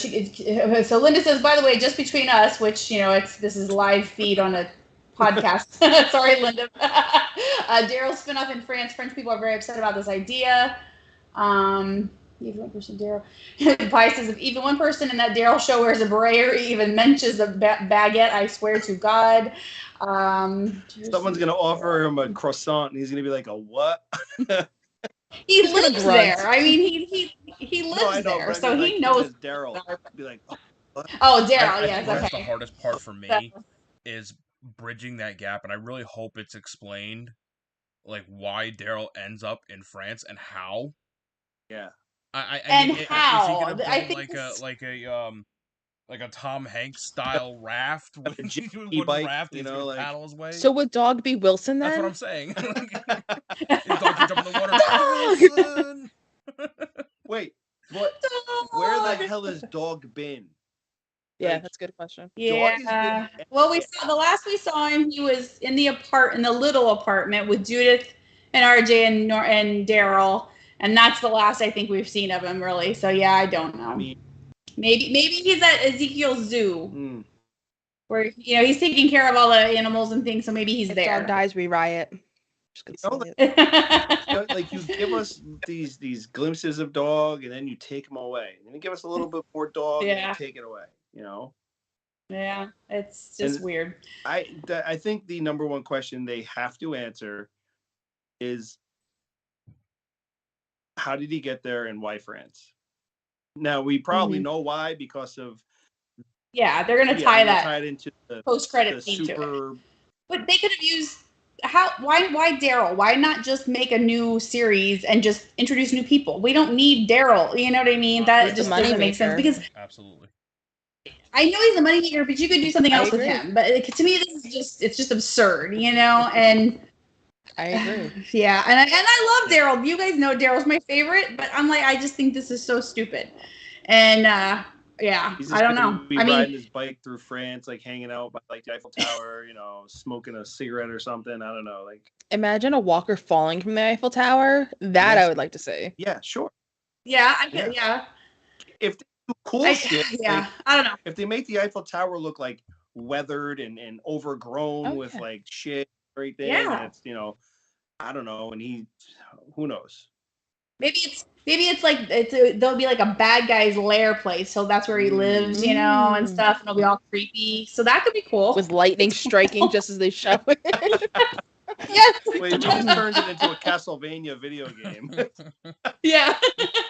So Linda says, by the way, just between us, which this is live feed on a podcast. Sorry, Linda. Daryl's spinoff in France. French people are very upset about this idea. Even one person, Daryl. Pi says, if even one person in that Daryl show wears a beret or even mentions a baguette, I swear to God. Someone's gonna offer him a croissant, and he's gonna be like, "A what?" He lives there. I mean, he lives there, so he knows. Daryl be like, "Oh, Daryl, I yes, think that's okay." the hardest part for me is bridging that gap, and I really hope it's explained, like why Daryl ends up in France and how. Yeah. I mean, how? is he gonna I build think like a Tom Hanks style raft with e-bike, raft he's gonna paddle his way? So would Dog be Wilson then? That's what I'm saying. His dog can jump in the water. Wilson! Wait, what? Where the hell has Dog been? Yeah, Like, that's a good question. Yeah. Well, the last we saw him, he was in the little apartment with Judith and RJ and Daryl, and that's the last I think we've seen of him, really. So yeah, I don't know. I mean, maybe he's at Ezekiel's zoo, where he's taking care of all the animals and things. So maybe he's If there. Dog dies, we riot. Just gonna say it. like you give us these glimpses of Dog, and then you take him away, and then you give us a little bit more Dog, and you take it away. Yeah, it's just weird. I think the number one question they have to answer is, how did he get there and why France? Now we probably know why, because of they're gonna tie it into the post-credit scene to it. But they could have used why Daryl? Why not just make a new series and just introduce new people? We don't need Daryl. You know what I mean? That just doesn't make sense, because absolutely. I know he's a moneymaker, but you could do something else with him. But to me, it's just absurd, and I agree. Yeah, and I love Daryl. You guys know Daryl's my favorite, but I'm like, I just think this is so stupid, and I don't know. I mean, riding his bike through France, like hanging out by like the Eiffel Tower, smoking a cigarette or something. I don't know, like imagine a walker falling from the Eiffel Tower. That I would like to see. Yeah, sure. Yeah, I get. Yeah. If they do cool shit, I don't know. If they make the Eiffel Tower look like weathered and overgrown with like shit, everything, and it's I don't know, and who knows? Maybe it's like there'll be like a bad guy's lair place, so that's where he lives, and stuff, and it'll be all creepy. So that could be cool. With lightning striking just as they show it. Yes. Wait, we just turned it into a Castlevania video game. Yeah.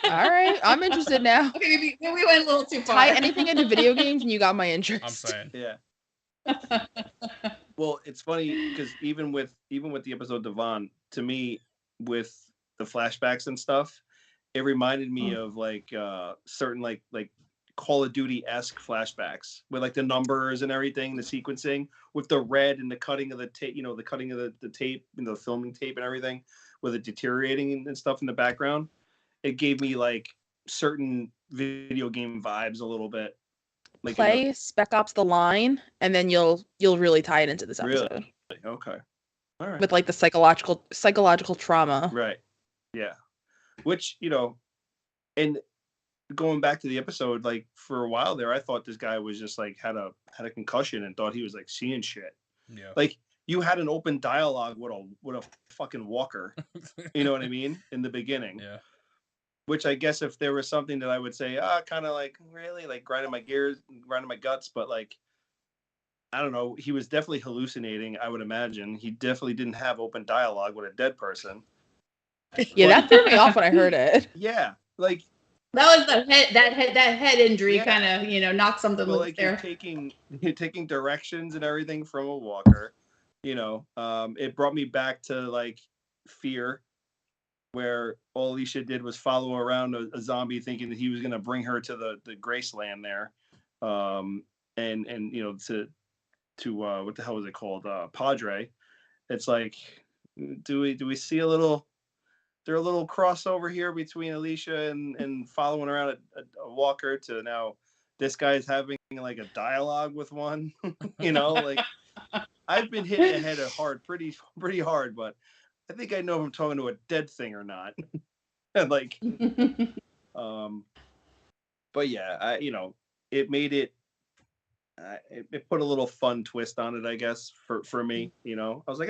All right, I'm interested now. Okay, maybe we went a little too far. Tie anything into video games, and you got my interest. I'm saying. Yeah. Well, it's funny because even with the episode Davon, to me, with the flashbacks and stuff, it reminded me of like certain like Call of Duty-esque flashbacks with like the numbers and everything, the sequencing with the red and the cutting of the tape, the cutting of the tape, the filming tape and everything, with it deteriorating and stuff in the background. It gave me like certain video game vibes a little bit. Like play Spec Ops: The Line, and then you'll really tie it into this episode. Really? Okay. All right. With like the psychological trauma. Right. Yeah. Which, and going back to the episode, like for a while there, I thought this guy was just like had a concussion and thought he was like seeing shit. Yeah. Like you had an open dialogue with a fucking walker. You know what I mean? In the beginning. Yeah. Which I guess if there was something that I would say, kind of like really like grinding my gears, grinding my guts, but like I don't know, he was definitely hallucinating, I would imagine. He definitely didn't have open dialogue with a dead person. Yeah, that threw me off when I heard it. Yeah. Like that was that head injury kind of, knocked something loose like there. You're taking directions and everything from a walker. It brought me back to like Fear, where all Alicia did was follow around a zombie thinking that he was going to bring her to the Graceland there. and to what the hell was it called, Padre. It's like, do we see a little? There a little crossover here between Alicia and following around a walker to now this guy's having like a dialogue with one. Like I've been hitting the head pretty hard, but I think I know if I'm talking to a dead thing or not. And like, but yeah, it made it. It put a little fun twist on it, I guess, for me. I was like,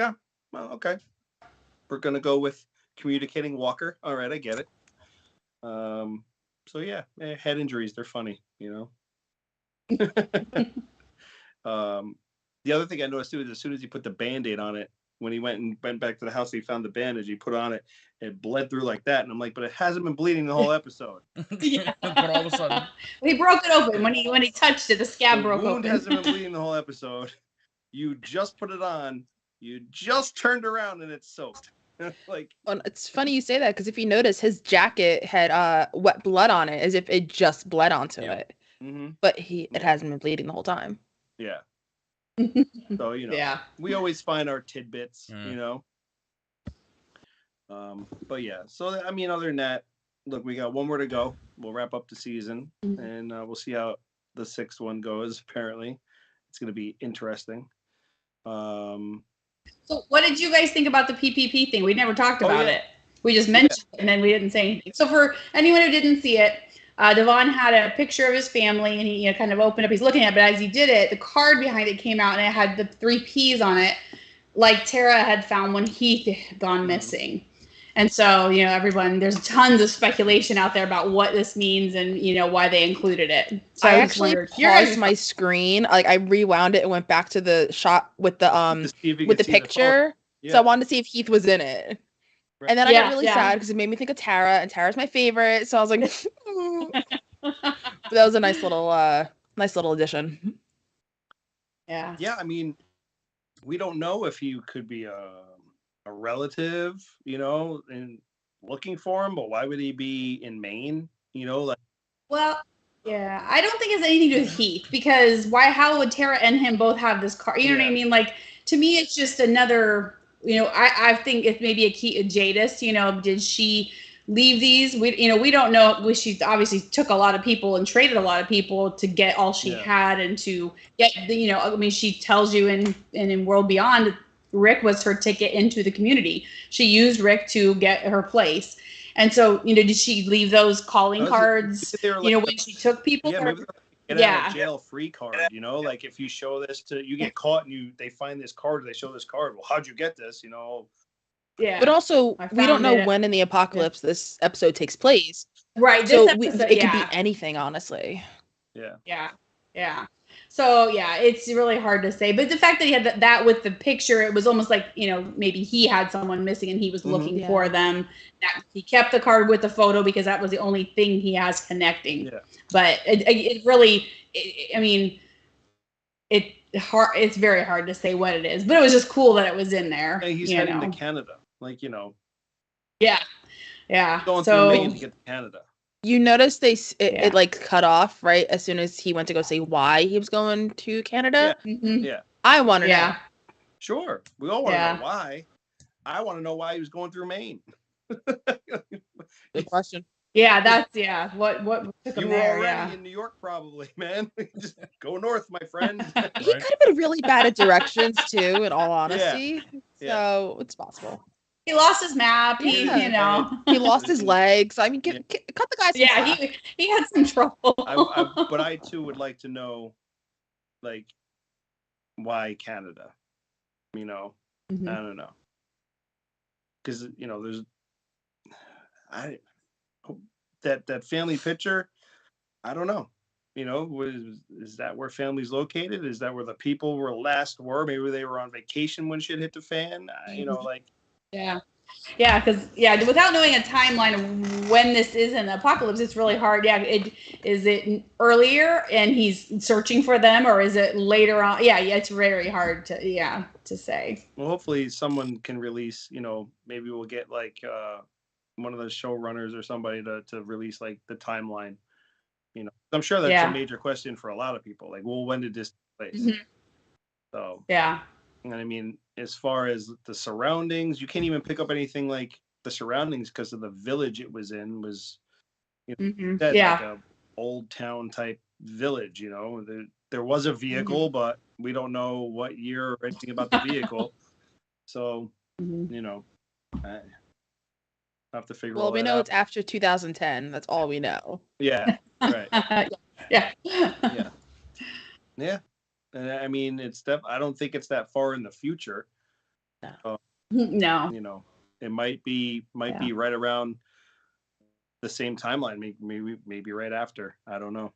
well, okay, we're gonna go with communicating walker. All right, I get it. So yeah, head injuries, they're funny. The other thing I noticed too is as soon as he put the Band-Aid on it, when he went back to the house, he found the bandage. He put on it, it bled through like that, and I'm like, but it hasn't been bleeding the whole episode. Yeah. But all of a sudden, he broke it open when he touched it. The scab broke wound open. hasn't been bleeding the whole episode. You just put it on. You just turned around and it's soaked. Like, well, it's funny you say that because if you notice, his jacket had wet blood on it, as if it just bled onto it. Mm-hmm. But it hasn't been bleeding the whole time. Yeah. So yeah, we always find our tidbits. But yeah. So I mean, other than that, look, we got one more to go. We'll wrap up the season, and we'll see how the 6th one goes. Apparently, it's going to be interesting. So what did you guys think about the PPP thing? We never talked about it. We just mentioned it, and then we didn't say anything. So for anyone who didn't see it, Davon had a picture of his family, and he kind of opened up. He's looking at it, but as he did it, the card behind it came out, and it had the 3 Ps on it, like Tara had found when Heath had gone missing. And so, everyone, there's tons of speculation out there about what this means and, why they included it. So I actually paused my screen. Like I rewound it and went back to the shot with the picture. So I wanted to see if Heath was in it. Right. And then I got really sad because it made me think of Tara, and Tara's my favorite. So I was like, but that was a nice little addition. Yeah. Yeah, I mean, we don't know if he could be a relative, and looking for him, but why would he be in Maine? Well, yeah, I don't think it has anything to do with Heath, because how would Tara and him both have this car? You know what I mean? Like, to me, it's just another, I think it's maybe a Jadis, did she leave these? We don't know. She obviously took a lot of people and traded a lot of people to get all she had and to get she tells you in World Beyond, Rick was her ticket into the community. She used Rick to get her place. And so, did she leave those calling cards, when she took people? Yeah, maybe get out of jail free card, like if you show this you get caught and they find this card, they show this card. Well, how'd you get this? Yeah. But also, we don't know when in the apocalypse this episode takes place. Right. So it could be anything, honestly. Yeah. Yeah. Yeah. So, yeah, it's really hard to say. But the fact that he had that with the picture, it was almost like, maybe he had someone missing and he was looking for them. That he kept the card with the photo because that was the only thing he has connecting. Yeah. But it really, it's very hard to say what it is. But it was just cool that it was in there. And he's heading to Canada. Yeah. Yeah. Going through Maine to get to Canada. You noticed it like cut off right as soon as he went to go say why he was going to Canada. Yeah, yeah. I want to know. Sure, we all want to know why. I want to know why he was going through Maine. Good question. Yeah, that's What took him you there? were already in New York, probably, man. Just go north, my friend. He could have been really bad at directions too. In all honesty, so it's possible. He lost his map. He lost his legs. I mean, cut the guy some slack. He had some trouble. But I too would like to know, like, why Canada? I don't know, because there's that family picture. I don't know. Is that where family's located? Is that where the people were? Maybe they were on vacation when shit hit the fan. Yeah, because without knowing a timeline of when this is in the apocalypse, it's really hard. Yeah, is it earlier and he's searching for them, or is it later on? Yeah, it's very hard to say. Well, hopefully someone can release. Maybe we'll get like one of the showrunners or somebody to release like the timeline. I'm sure that's Yeah. a major question for a lot of people. Like, well, when did this take place? Mhm. So, Yeah. and I mean, as far as the surroundings, you can't even pick up anything like the surroundings because of the village it was in was, like Yeah. a old town type village. There was a vehicle, but we don't know what year or anything about the vehicle. So, I have to figure all Well, we that know out. it's after 2010. That's all we know. Yeah, right. Yeah. Yeah. And I mean, I don't think it's that far in the future. No. It might be right around the same timeline, maybe right after. I don't know.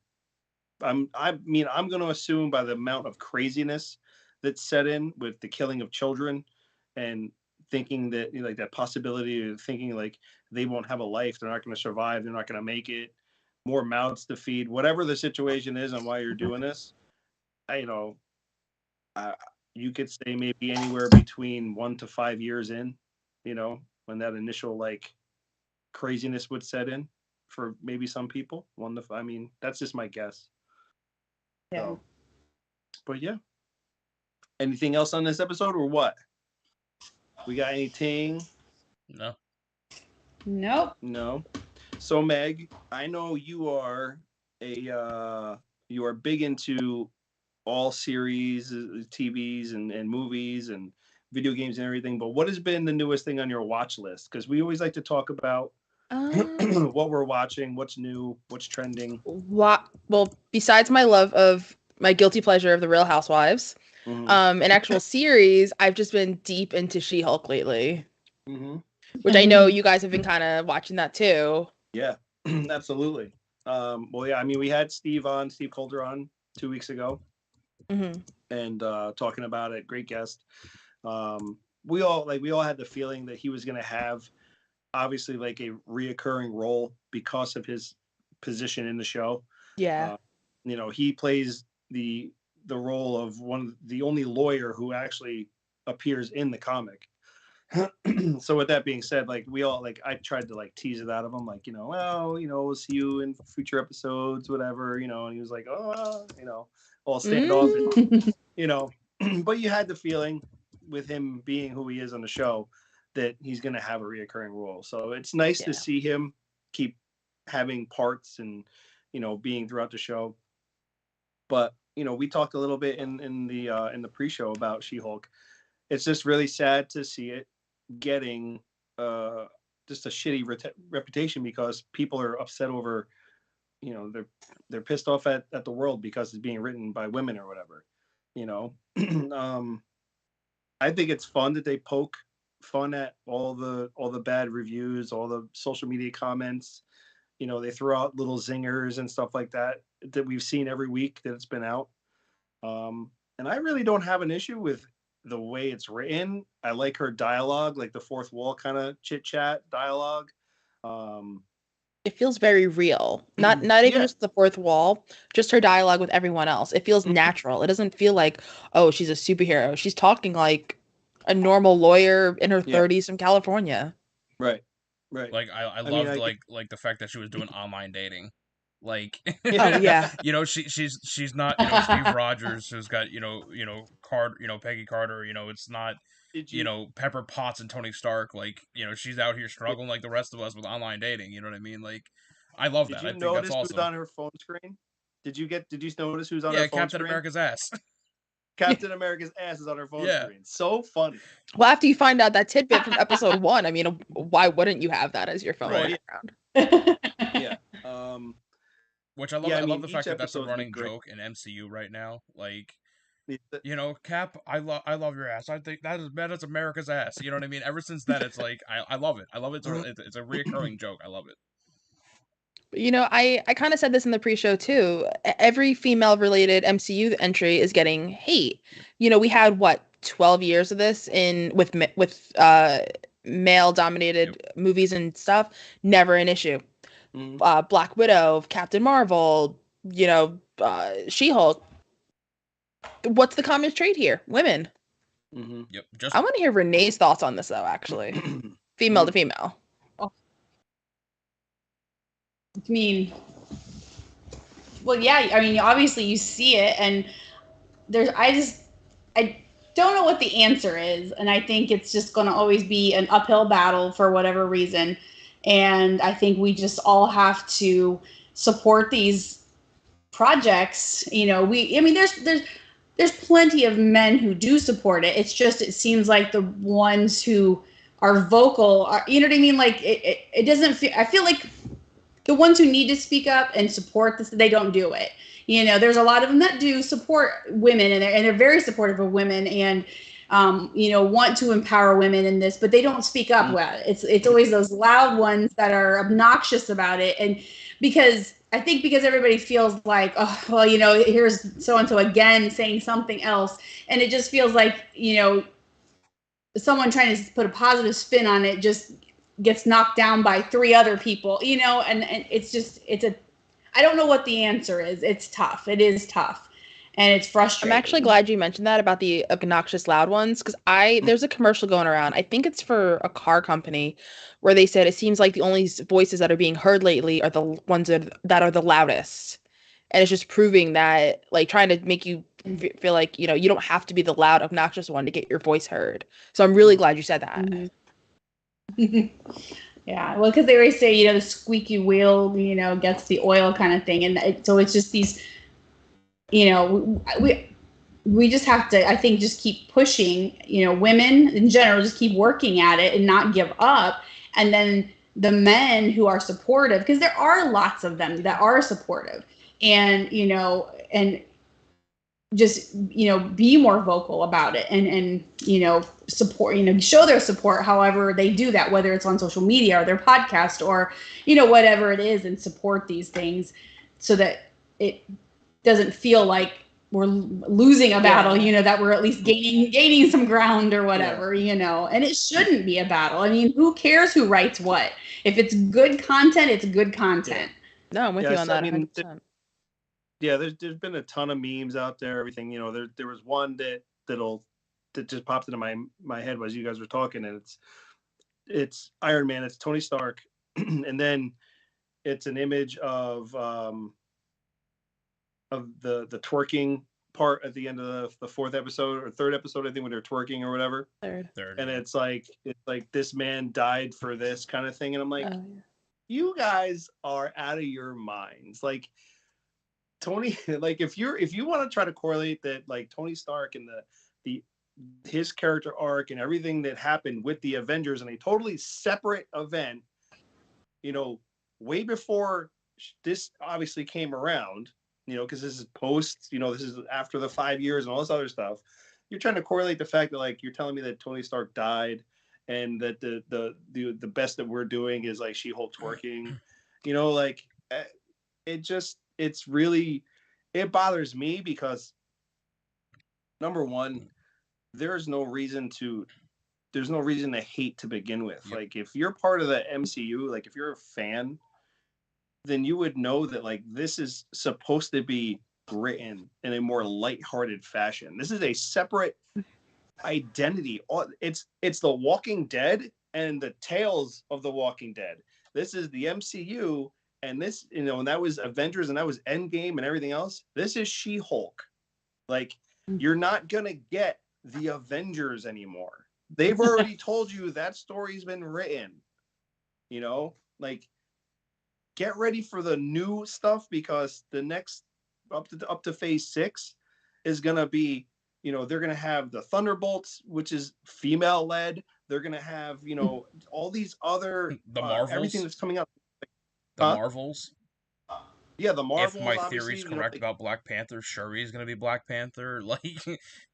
I'm going to assume by the amount of craziness that's set in with the killing of children and thinking that like that possibility of thinking like they won't have a life, they're not going to survive, they're not going to make it, more mouths to feed, whatever the situation is and why you're doing this. You could say maybe anywhere between 1 to 5 years in, when that initial like craziness would set in for maybe some people. I mean, that's just my guess. Yeah. So, but yeah. Anything else on this episode or what? We got anything? No. Nope. No. So Meg, I know you are you are big into all series, TVs and movies and video games and everything, but what has been the newest thing on your watch list? Because we always like to talk about what we're watching, what's new, what's trending. Well, besides my love of my guilty pleasure of the Real Housewives, an actual series, I've just been deep into She-Hulk lately, which I know you guys have been kind of watching that too. Yeah, absolutely. Well, yeah, I mean, we had Steve Coulter on 2 weeks ago, and talking about it. Great guest. We all had the feeling that he was going to have obviously like a reoccurring role because of his position in the show. Yeah. He plays the role of the only lawyer who actually appears in the comic. So with that being said, like we all like I tried to like tease it out of him, like, we'll see you in future episodes, whatever, and he was like, oh, all standoff, but you had the feeling with him being who he is on the show that he's going to have a reoccurring role. So it's nice to see him keep having parts and, being throughout the show. But, we talked a little bit in the pre-show about She-Hulk. It's just really sad to see it getting just a shitty reputation because people are upset over, they're pissed off at the world because it's being written by women or whatever, I think it's fun that they poke fun at all the bad reviews, all the social media comments. They throw out little zingers and stuff like that we've seen every week that it's been out. And I really don't have an issue with the way it's written. I like her dialogue, like the fourth wall kind of chit chat dialogue. It feels very real. Not even just the fourth wall, just her dialogue with everyone else. It feels natural. It doesn't feel like, oh, she's a superhero. She's talking like a normal lawyer in her 30s from California. Right. Like I loved like the fact that she was doing online dating. Like, oh yeah, she's not Steve Rogers who's got Peggy Carter. It's not Pepper Potts and Tony Stark. Like she's out here struggling like the rest of us with online dating. You know what I mean? Like, I love that. Did you I think notice that's awesome. who's on her phone screen? Did you notice who's on her phone Captain screen? America's ass. Captain America's ass is on her phone screen. So funny. Well, after you find out that tidbit from episode 1, I mean, why wouldn't you have that as your phone background? Yeah. Which I love. I love the fact that that's a running joke in MCU right now. Like, Cap, I love your ass. I think that is America's ass. You know what I mean? Ever since then, it's like I love it. I love it. It's a reoccurring joke. I love it. I kind of said this in the pre-show too. Every female-related MCU entry is getting hate. We had 12 years of this with male-dominated movies and stuff. Never an issue. Black Widow, Captain Marvel, She-Hulk. What's the common trait here? Women. Yep. I want to hear Renee's thoughts on this though. Actually, female to female. I mean, Well, yeah, I mean, obviously you see it, and I don't know what the answer is, and I think it's just going to always be an uphill battle for whatever reason. And I think we just all have to support these projects. I mean, there's plenty of men who do support it. It's just, it seems like the ones who are vocal are, you know what I mean? Like it doesn't feel, I feel like the ones who need to speak up and support this, they don't do it. There's a lot of them that do support women, and they're very supportive of women, and want to empower women in this, but they don't speak up about it. It's always those loud ones that are obnoxious about it. And because everybody feels like, oh, well, here's so and so again saying something else, and it just feels like, someone trying to put a positive spin on it just gets knocked down by three other people, and I don't know what the answer is. It's tough. It is tough. And it's frustrating. I'm actually glad you mentioned that about the obnoxious loud ones, because there's a commercial going around. I think it's for a car company, where they said it seems like the only voices that are being heard lately are the ones that are the loudest. And it's just proving that, like, trying to make you feel like, you don't have to be the loud, obnoxious one to get your voice heard. So I'm really glad you said that. Mm-hmm. Yeah, well, because they always say, the squeaky wheel, gets the oil kind of thing. And so it's just these, we just have to, I think, just keep pushing, women in general, just keep working at it and not give up. And then the men who are supportive, because there are lots of them that are supportive, and, and just, be more vocal about it, and support, show their support however they do that, whether it's on social media or their podcast or, whatever it is, and support these things so that it doesn't feel like we're losing a battle, that we're at least gaining some ground or whatever, and it shouldn't be a battle. I mean, who cares who writes what? If it's good content, it's good content. No, I'm with you on that. 100%. There's been a ton of memes out there, everything. There was one that just popped into my head as you guys were talking, and it's Iron Man, it's Tony Stark, and then it's an image of the twerking part at the end of the fourth episode or third episode, I think, when they're twerking or whatever. Third. And it's like this man died for this kind of thing, and I'm like, you guys are out of your minds. Like, Tony, like, if you want to try to correlate that, like, Tony Stark and his character arc and everything that happened with the Avengers in a totally separate event, way before this obviously came around, because this is post, this is after the 5 years and all this other stuff. You're trying to correlate the fact that, like, you're telling me that Tony Stark died and that the best that we're doing is, like, She-Hulk twerking, like, it's really, it bothers me because, number one, there's no reason to hate to begin with. Yep. Like, if you're part of the MCU, like, if you're a fan, then you would know that, like, this is supposed to be written in a more lighthearted fashion. This is a separate identity. It's The Walking Dead and the Tales of the Walking Dead. This is the MCU, and this, and that was Avengers, and that was Endgame and everything else. This is She-Hulk. Like, you're not gonna get the Avengers anymore. They've already told you that story's been written. Like, get ready for the new stuff, because the next up to phase 6 is gonna be, they're gonna have the Thunderbolts, which is female led. They're gonna have, all these other the Marvels, everything that's coming up. The Marvels. Yeah, the Marvels. If my theory is correct about Black Panther, Shuri is gonna be Black Panther. Like,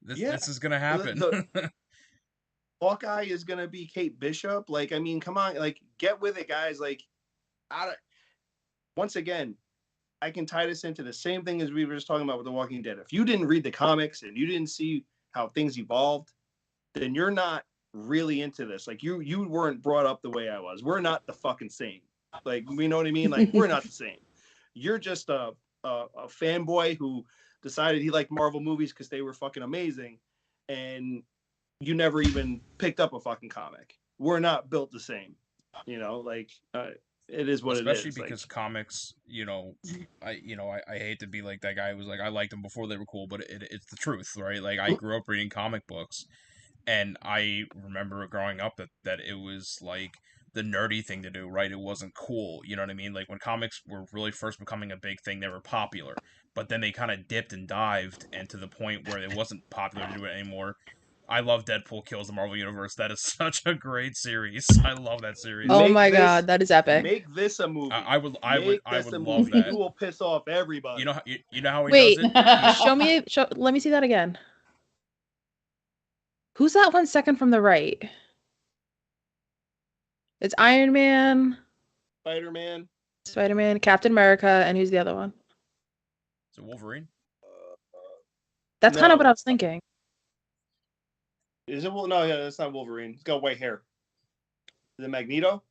this is gonna happen. Hawkeye is gonna be Kate Bishop. Like, I mean, come on, like, get with it, guys. Like, once again, I can tie this into the same thing as we were just talking about with The Walking Dead. If you didn't read the comics and you didn't see how things evolved, then you're not really into this. Like, you weren't brought up the way I was. We're not the fucking same. Like, you know what I mean? Like, we're not the same. You're just a fanboy who decided he liked Marvel movies because they were fucking amazing, and you never even picked up a fucking comic. We're not built the same. Like, it is what Especially it is. because comics, I hate to be like that guy who was like, I liked them before they were cool, but it's the truth, right? Like, I grew up reading comic books, and I remember growing up that it was like the nerdy thing to do, right? It wasn't cool, you know what I mean? Like, when comics were really first becoming a big thing, they were popular, but then they kind of dipped and dived, and to the point where it wasn't popular to do it anymore. I love Deadpool Kills the Marvel Universe. That is such a great series. I love that series. Oh Make my this- god, that is epic. Make this a movie. I would Make this would a love movie. that. You will piss off everybody. You know how he Wait, does it? show me. Let me see that again. Who's that one second from the right? It's Iron Man, Spider-Man. Spider-Man, Captain America, and who's the other one? Is it Wolverine? That's kind of No. what I was thinking. Is it? No, yeah, that's not Wolverine. He's got white hair. Is it Magneto?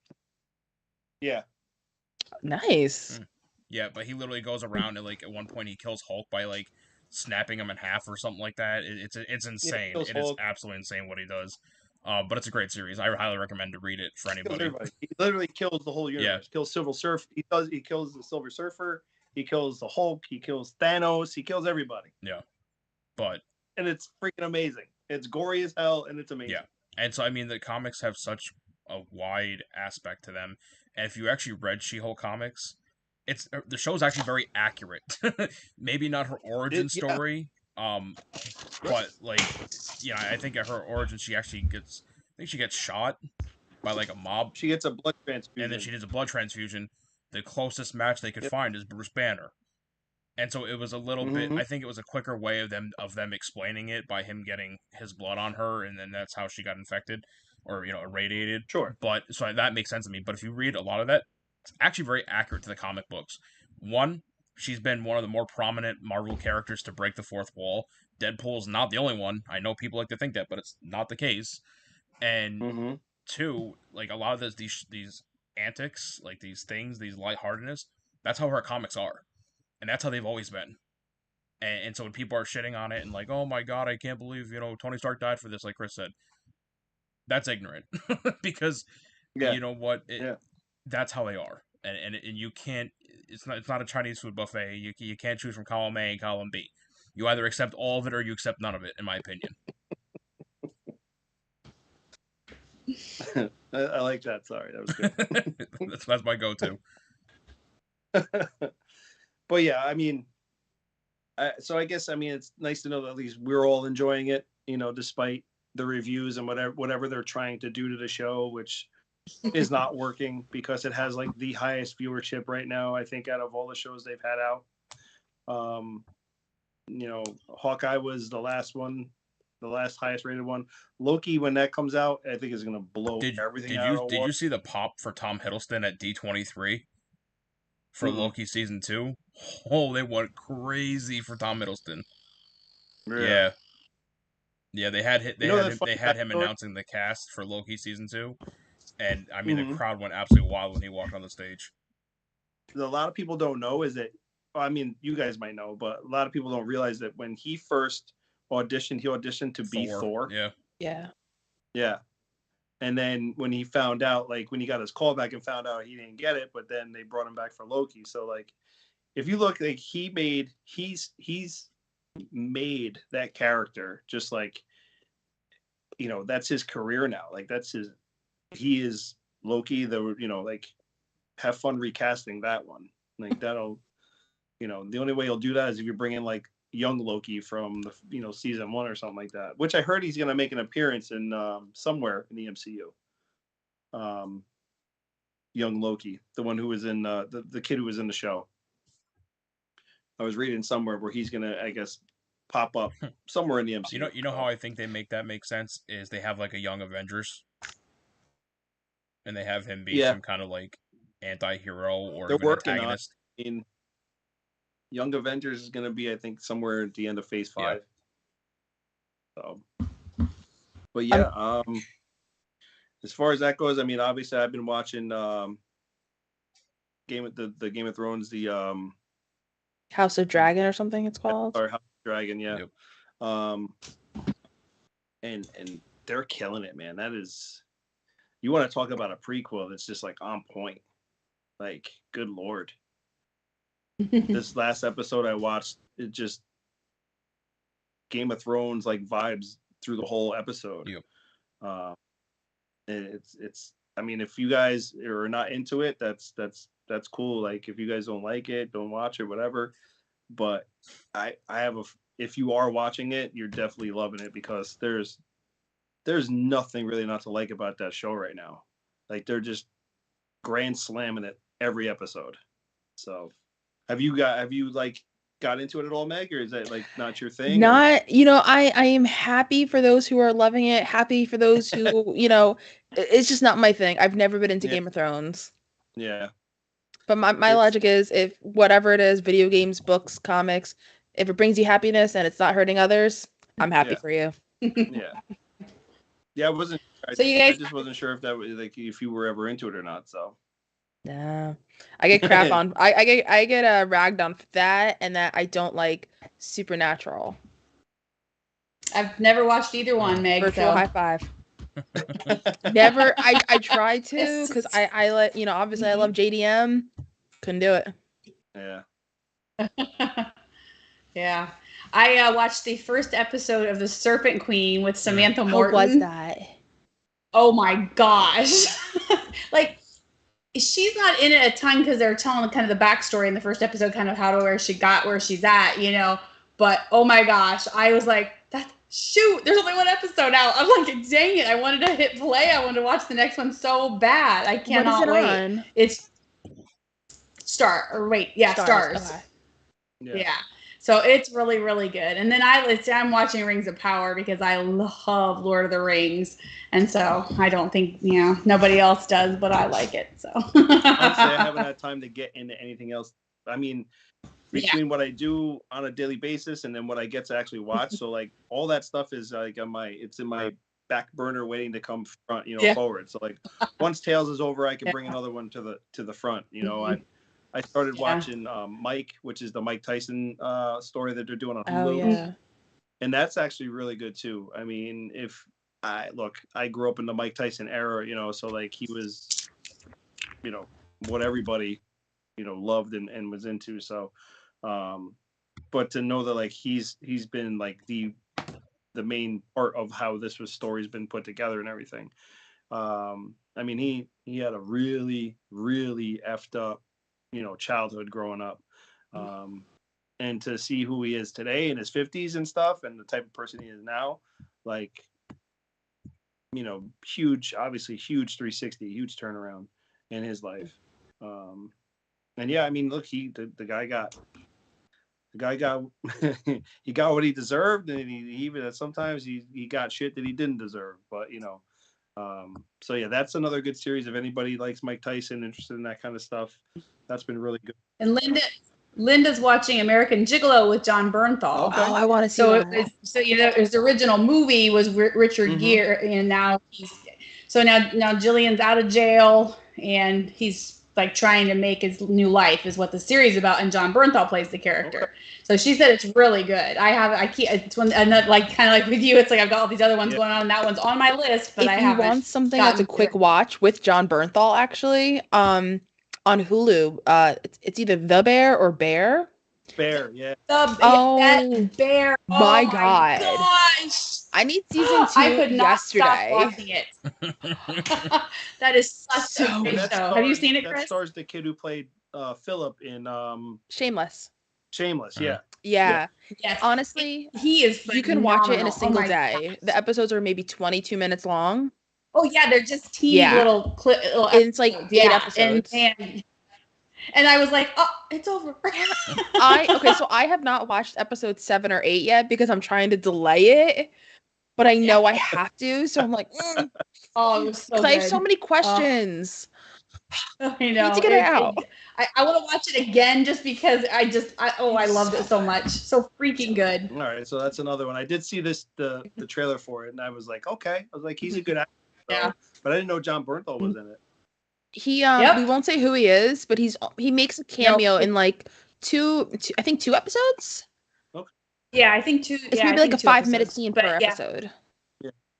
Yeah. Nice. Yeah, but he literally goes around and like at one point he kills Hulk by like snapping him in half or something like that. It's insane. kills It is Hulk. absolutely insane what he does. But it's a great series. I highly recommend to read it for Kills anybody. everybody. He literally kills the whole universe. Kills Silver Surfer. He kills the Silver Surfer. He kills the Hulk. He kills Thanos. He kills everybody. Yeah, but And it's freaking amazing. It's gory as hell, and it's amazing. yeah, and so I mean the comics have such a wide aspect to them, and if you actually read She-Hulk comics, the show's actually very accurate. Maybe not her origin Yeah. story, but like, I think at her origin she actually gets, shot by like a mob, She gets a blood transfusion. and then she does a blood transfusion. The closest match they could find is Bruce Banner. And so it was a little bit. I think it was a quicker way of them explaining it by him getting his blood on her, and then that's how she got infected or irradiated. Sure. But so that makes sense to me. But if you read a lot of that, it's actually very accurate to the comic books. One, she's been one of the more prominent Marvel characters to break the fourth wall. Deadpool's not the only one. I know people like to think that, but it's not the case. And two, like a lot of these antics, like these things, these lightheartedness, that's how her comics are. And that's how they've always been. And so when people are shitting on it and like, oh my god, I can't believe, Tony Stark died for this, like Chris said, that's ignorant. Because, you know what? That's how they are. And you can't, it's not a Chinese food buffet. You can't choose from column A and column B. You either accept all of it or you accept none of it, in my opinion. I like that. Sorry, that was good. that's my go-to. But yeah, I mean, so I guess it's nice to know that at least we're all enjoying it, despite the reviews and whatever they're trying to do to the show, which is not working because it has like the highest viewership right now, I think, out of all the shows they've had out. Hawkeye was the last one, the last highest rated one. Loki, when that comes out, I think is going to blow everything out. Did you see the pop for Tom Hiddleston at D23? For Loki season 2, they went crazy for Tom Hiddleston. Really? Yeah. They had him announcing the cast for Loki season 2, and I mean the crowd went absolutely wild when he walked on the stage. A lot of people don't know is that, you guys might know, but a lot of people don't realize that when he first auditioned, he auditioned to be Thor. Yeah. And then when he found out, like when he got his call back and found out he didn't get it, but then they brought him back for Loki. So like, if you look, like he's made that character just like, that's his career now. Like he is Loki. Like have fun recasting that one. Like that'll, the only way he'll do that is if you bring in like young Loki from the season 1 or something like that, which I heard he's going to make an appearance in somewhere in the MCU. Young Loki, the one who was in the kid who was in the show. I was reading somewhere where he's going to, I guess, pop up somewhere in the MCU. You know how I think they make that make sense is they have like a Young Avengers, and they have him be some kind of like anti-hero or they're even working antagonist. on. Young Avengers is going to be, I think, somewhere at the end of Phase 5. So, but yeah, as far as that goes, obviously I've been watching Game of Thrones, the House of Dragon or something it's called. Or House of Dragon, yeah. Yep. And they're killing it, man. That is, you want to talk about a prequel that's just like on point. Like, good Lord. This last episode I watched, it just Game of Thrones like vibes through the whole episode. Yep. It's I mean, if you guys are not into it, that's cool. Like, if you guys don't like it, don't watch it, whatever. But I have if you are watching it, you're definitely loving it, because there's nothing really not to like about that show right now. Like, they're just grand slamming it every episode. So have you like got into it at all, Meg, or is that like not your thing? Not, I am happy for those who are loving it, happy for those who, it's just not my thing. I've never been into Game of Thrones. Yeah. But my logic is, if whatever it is, video games, books, comics, if it brings you happiness and it's not hurting others, I'm happy for you. Yeah. Yeah, I wasn't. So you guys, I just wasn't sure if that was like if you were ever into it or not. So. Nah, I get crap on. I get ragged on for that, and that I don't like Supernatural. I've never watched either one, Meg. Virtual high five. Never. I tried to, because I let obviously I love JDM. Couldn't do it. Yeah. Yeah. I watched the first episode of The Serpent Queen with Samantha Morton. How was that? Oh my gosh. Like, she's not in it a ton because they're telling kind of the backstory in the first episode, kind of how to where she got where she's at, But oh my gosh, I was like, shoot, there's only one episode out. I'm like, dang it, I wanted to hit play. I wanted to watch the next one so bad. I cannot wait. On? It's Stars. Okay. Yeah. So it's really, really good. And then I'm watching Rings of Power because I love Lord of the Rings. And so I don't think, nobody else does, but I like it. So honestly, I haven't had time to get into anything else. I mean, between what I do on a daily basis and then what I get to actually watch. So like all that stuff is like it's in my back burner waiting to come front, forward. So like once Tales is over, I can bring another one to the front. I started watching Mike, which is the Mike Tyson story that they're doing on Hulu. Oh, yeah. And that's actually really good too. I mean, I grew up in the Mike Tyson era, so like he was, what everybody, loved and was into. So, but to know that like he's been like the main part of how this story's been put together and everything. I mean, he had a really, really effed up, childhood growing up. And to see who he is today in his 50s and stuff and the type of person he is now, like, obviously huge 360, huge turnaround in his life. And yeah, I mean, look, the guy got he got what he deserved, and he even sometimes he got shit that he didn't deserve, but so yeah, that's another good series. If anybody likes Mike Tyson, interested in that kind of stuff, that's been really good. And Linda's watching American Gigolo with John Bernthal. Okay. Oh, I want to see that. His original movie was Richard Gere, and now now Jillian's out of jail, and he's like trying to make his new life is what the series is about, and John Bernthal plays the character. Okay. So she said it's really good. It's one, and that, like kind of like with you, it's like I've got all these other ones going on, and that one's on my list, but if you want something that's a quick watch with John Bernthal, actually, on Hulu, it's either The Bear or Bear. Bear, yeah. That Bear. Oh my God. Gosh. I need season 2 I could not yesterday. Stop watching it. That is such a great show. Have you seen it, Chris? That stars the kid who played Philip in Shameless. Yeah. Yeah. Yes. Honestly, he is. You can watch it in a single day. Gosh. The episodes are maybe 22 minutes long. Oh yeah, they're just teeny little clip. It's like 8 episodes. And I was like, oh, it's over. So I have not watched episode 7 or 8 yet because I'm trying to delay it, but I know I have to. So I'm like, oh, it was so good. I have so many questions. I know. I need to get it out. I want to watch it again just because I loved it so much. So freaking good. All right, so that's another one. I did see the trailer for it, and I was like, okay. I was like, he's a good actor. Yeah. But I didn't know John Bernthal was in it. He we won't say who he is, but he makes a cameo in like two episodes. Okay. Yeah, I think 2. It's maybe like a 5-minute scene per episode.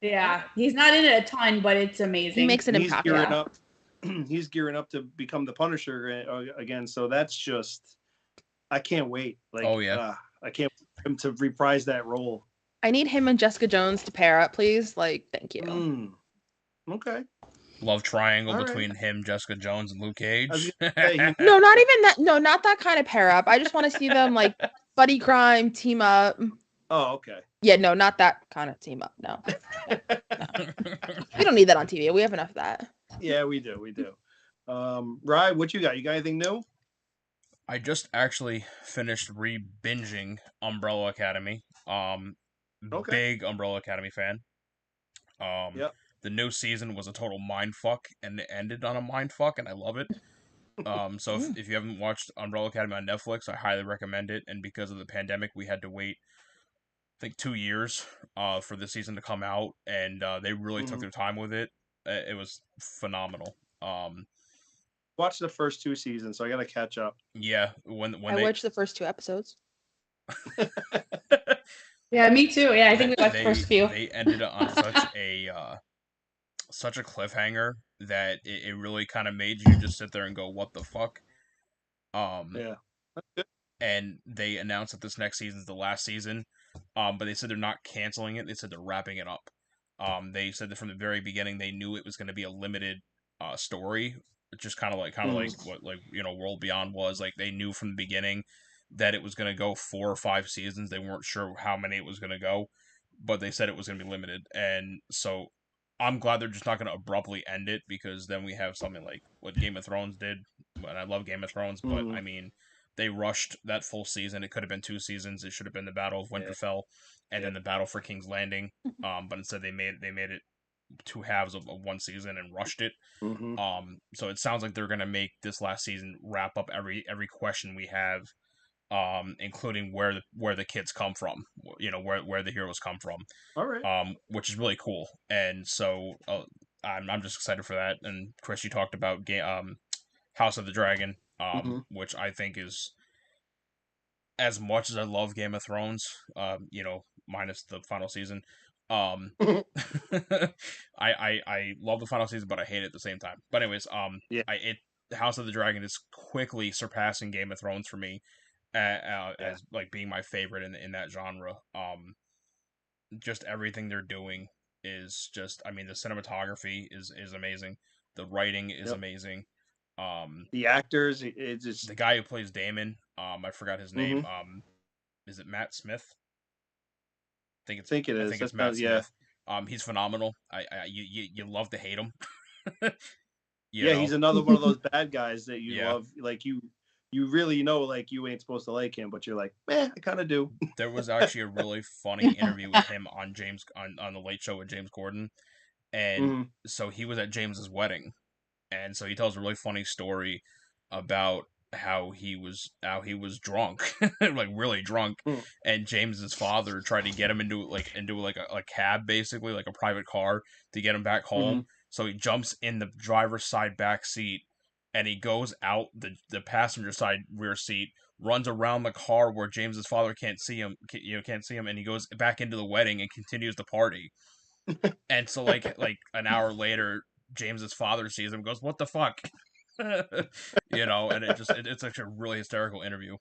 Yeah, he's not in it a ton, but it's amazing. He makes an impact. Gearing up he's gearing up to become the Punisher again. So that's just, I can't wait. Like, Oh yeah. I can't wait for him to reprise that role. I need him and Jessica Jones to pair up, please. Like, thank you. Okay. Love triangle All right. between him, Jessica Jones, and Luke Cage. I was gonna say, No, not even that. No, not that kind of pair up. I just want to see them like buddy crime team up. Oh, okay. Yeah, no, not that kind of team up. No. We don't need that on TV. We have enough of that. Yeah, we do. We do. Rye, what you got? You got anything new? I just actually finished re-binging Umbrella Academy. Okay. Big Umbrella Academy fan. Yep. The new season was a total mindfuck, and it ended on a mindfuck, and I love it. So if you haven't watched Umbrella Academy on Netflix, I highly recommend it. And because of the pandemic, we had to wait, I think, 2 years for the season to come out, and they really took their time with it. It was phenomenal. Watched the first 2 seasons, so I got to catch up. Yeah, when I watched the first 2 episodes. Yeah, me too. Yeah, I think we watched the first few. They ended on such a cliffhanger that it really kind of made you just sit there and go, "What the fuck?" Yeah. And they announced that this next season's the last season, but they said they're not canceling it. They said they're wrapping it up. They said that from the very beginning they knew it was going to be a limited story, just kind of like what World Beyond was. Like they knew from the beginning that it was going to go 4 or 5 seasons. They weren't sure how many it was going to go, but they said it was going to be limited. And so I'm glad they're just not going to abruptly end it, because then we have something like what Game of Thrones did. And I love Game of Thrones, but I mean, they rushed that full season. It could have been 2 seasons. It should have been the Battle of Winterfell and then the Battle for King's Landing. But instead they made it 2 halves of 1 season and rushed it. So it sounds like they're gonna make this last season wrap up every question we have, including where the kids come from, where the heroes come from. All right. Which is really cool. And so I'm just excited for that. And Chris, you talked about House of the Dragon, which I think is, as much as I love Game of Thrones, minus the final season, I love the final season, but I hate it at the same time. But anyways, Yeah. House of the Dragon is quickly surpassing Game of Thrones for me, as like being my favorite in that genre. Just everything they're doing is just, I mean, the cinematography is amazing, the writing is amazing. The actors, it's just The guy who plays Damon, I forgot his name. Is it Matt Smith? I think it is. think it's Matt Smith. He's phenomenal. You love to hate him. He's another one of those bad guys that you love. Like you really know, like you ain't supposed to like him, but you're like, I kind of do. There was actually a really funny interview with him on the Late Show with James Corden, and so he was at James's wedding, and so he tells a really funny story about how he was drunk, like really drunk, and James's father tried to get him into a cab, basically like a private car, to get him back home. So he jumps in the driver's side back seat, and he goes out the passenger side rear seat, runs around the car where James's father can't see him, and he goes back into the wedding and continues the party. And so like an hour later, James's father sees him and goes, "What the fuck?" And it's actually a really hysterical interview.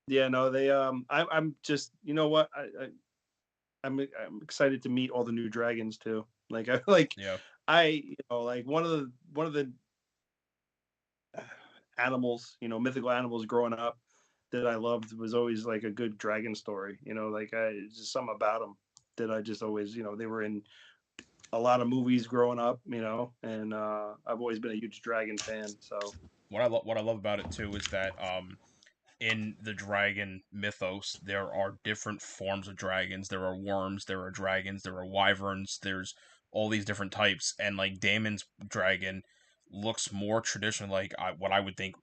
Yeah, no, they I'm just, you know what, I'm excited to meet all the new dragons too. Like one of the animals, mythical animals growing up that I loved was always like a good dragon story. Just something about them that I just always, they were in a lot of movies growing up, and I've always been a huge dragon fan. So what I love about it too is that in the dragon mythos, there are different forms of dragons. There are worms, there are dragons, there are wyverns, there's all these different types, and like Damon's dragon looks more traditional, like what I would think,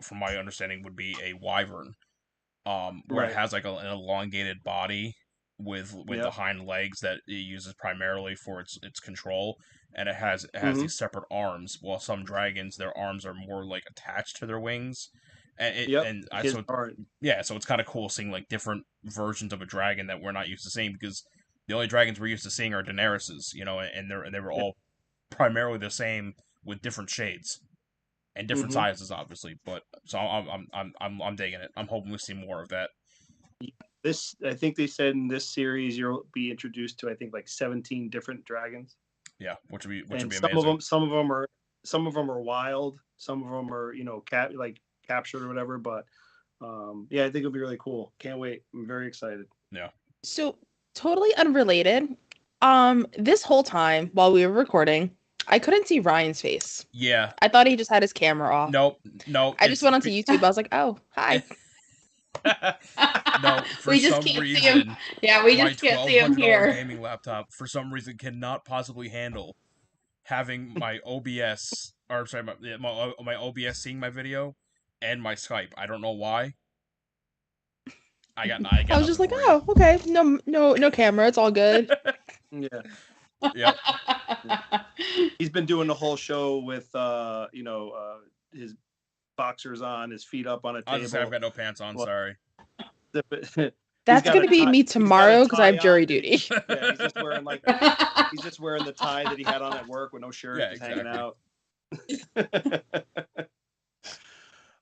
from my understanding, would be a wyvern, where it has like an elongated body with the hind legs that it uses primarily for its control, and it has these separate arms. While some dragons, their arms are more like attached to their wings, so it's kind of cool seeing like different versions of a dragon that we're not used to seeing, because the only dragons we're used to seeing are Daenerys's, and they were all primarily the same with different shades and different sizes, obviously. But so I'm digging it. I'm hoping we see more of that. This, I think they said in this series you'll be introduced to, I think, like 17 different dragons. Yeah, which would be and amazing. Some of them are wild. Some of them are, you know, captured or whatever. But yeah, I think it'll be really cool. Can't wait. I'm very excited. Yeah. So totally unrelated. This whole time while we were recording, I couldn't see Ryan's face. Yeah. I thought he just had his camera off. Nope. I just went onto YouTube. I was like, oh, hi. No, for we just some can't reason, see him. Yeah, we just can't see him my here. gaming laptop, for some reason, cannot possibly handle having my OBS, or sorry, my OBS seeing my video and my Skype. I don't know why. I was just like, oh, okay, no camera. It's all good. Yeah. Yep. He's been doing the whole show with his boxers on, his feet up on a table. I've got no pants on. Sorry. That's gonna be me tomorrow because I have jury duty. Yeah, he's just wearing the tie that he had on at work with no shirt, just hanging out.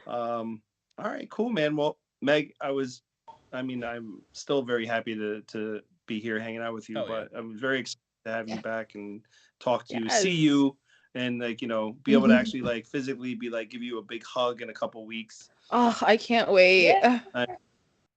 All right, cool, man. Well, Meg, I'm still very happy to be here hanging out with you, but I'm very excited to have you back and talk to you, see you, and be able to actually physically give you a big hug in a couple weeks. Oh, I can't wait. Yeah.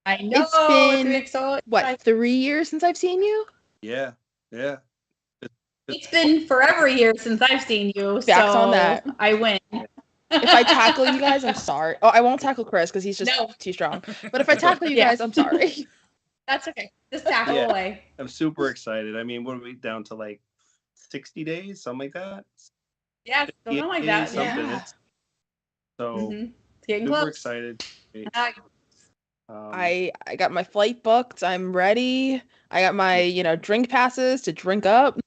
I know. It's been 3 years since I've seen you? Yeah. It's been forever years since I've seen you. Facts on that. I win. If I tackle you guys, I'm sorry. Oh, I won't tackle Chris because he's just too strong. But if I tackle you guys, I'm sorry. That's okay. Just tackle away. I'm super excited. I mean, what are we down to, 60 days, something like that? Yeah, something like that. Yeah. So it's getting super close. Excited. I got my flight booked. I'm ready. I got my drink passes to drink up.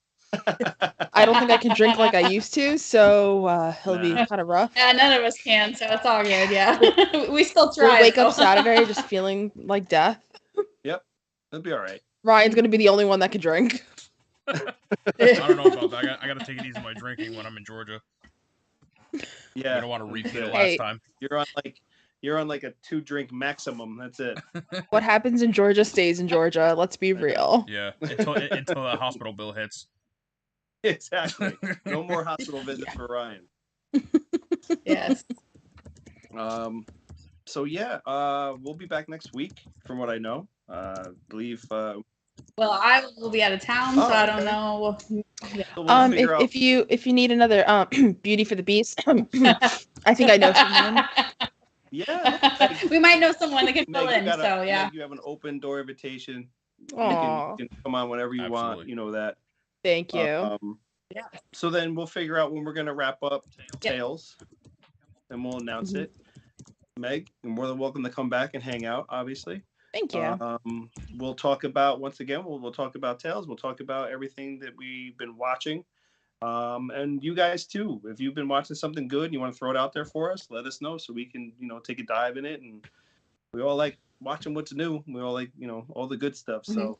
I don't think I can drink like I used to, so it'll be kind of rough. Yeah, none of us can, so it's all good. Yeah, we still try. We'll wake up Saturday just feeling like death. Yep, it'll be all right. Ryan's gonna be the only one that can drink. I don't know about that. I gotta take it easy with my drinking when I'm in Georgia. Yeah, I don't want to repeat it last time. You're on a 2-drink maximum. That's it. What happens in Georgia stays in Georgia. Let's be real. Yeah, until the hospital bill hits. Exactly. No more hospital visits for Ryan. Yes. So yeah, we'll be back next week, from what I know. Believe. Well, I will be out of town, so I don't know. So we'll if you need another Beauty for the Beast, I think I know someone. Yeah, we might know someone that can fill in. So yeah, Meg, you have an open door invitation. You Aww. can come on whenever you want. You know that. Thank you. Yeah. So then we'll figure out when we're gonna wrap up Tales, and we'll announce it. Meg, you're more than welcome to come back and hang out. Obviously. Thank you. We'll talk about once again. We'll talk about Tales. We'll talk about everything that we've been watching. And you guys too. If you've been watching something good and you want to throw it out there for us, let us know so we can take a dive in it. And we all like watching what's new. We all like all the good stuff. So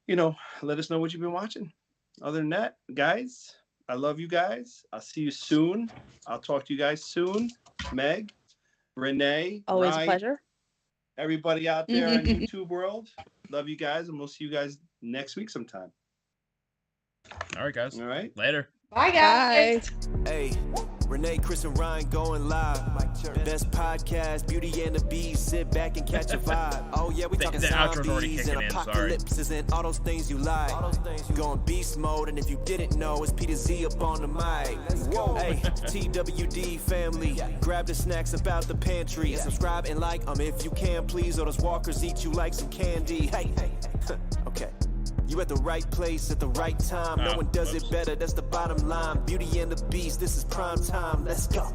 let us know what you've been watching. Other than that, guys, I love you guys. I'll see you soon. I'll talk to you guys soon. Meg, Renee, Always Ryan, a pleasure. everybody out there in YouTube world, love you guys, and we'll see you guys next week sometime. All right, guys. All right. Later. bye guys. Hey, Renee, Chris, and Ryan going live. Best podcast, Beauty and the Beast. Sit back and catch a vibe. Oh yeah, we talking the outro's already zombies kicking and in, sorry. apocalypses and all those things you like. Going beast mode, and if you didn't know, it's Peter Z up on the mic. Hey, TWD family, grab the snacks about the pantry. Subscribe and like if you can, please, or those walkers eat you like some candy. Hey, okay. You at the right place at the right time. No one does it better, that's the bottom line. Beauty and the Beast, this is prime time. Let's go.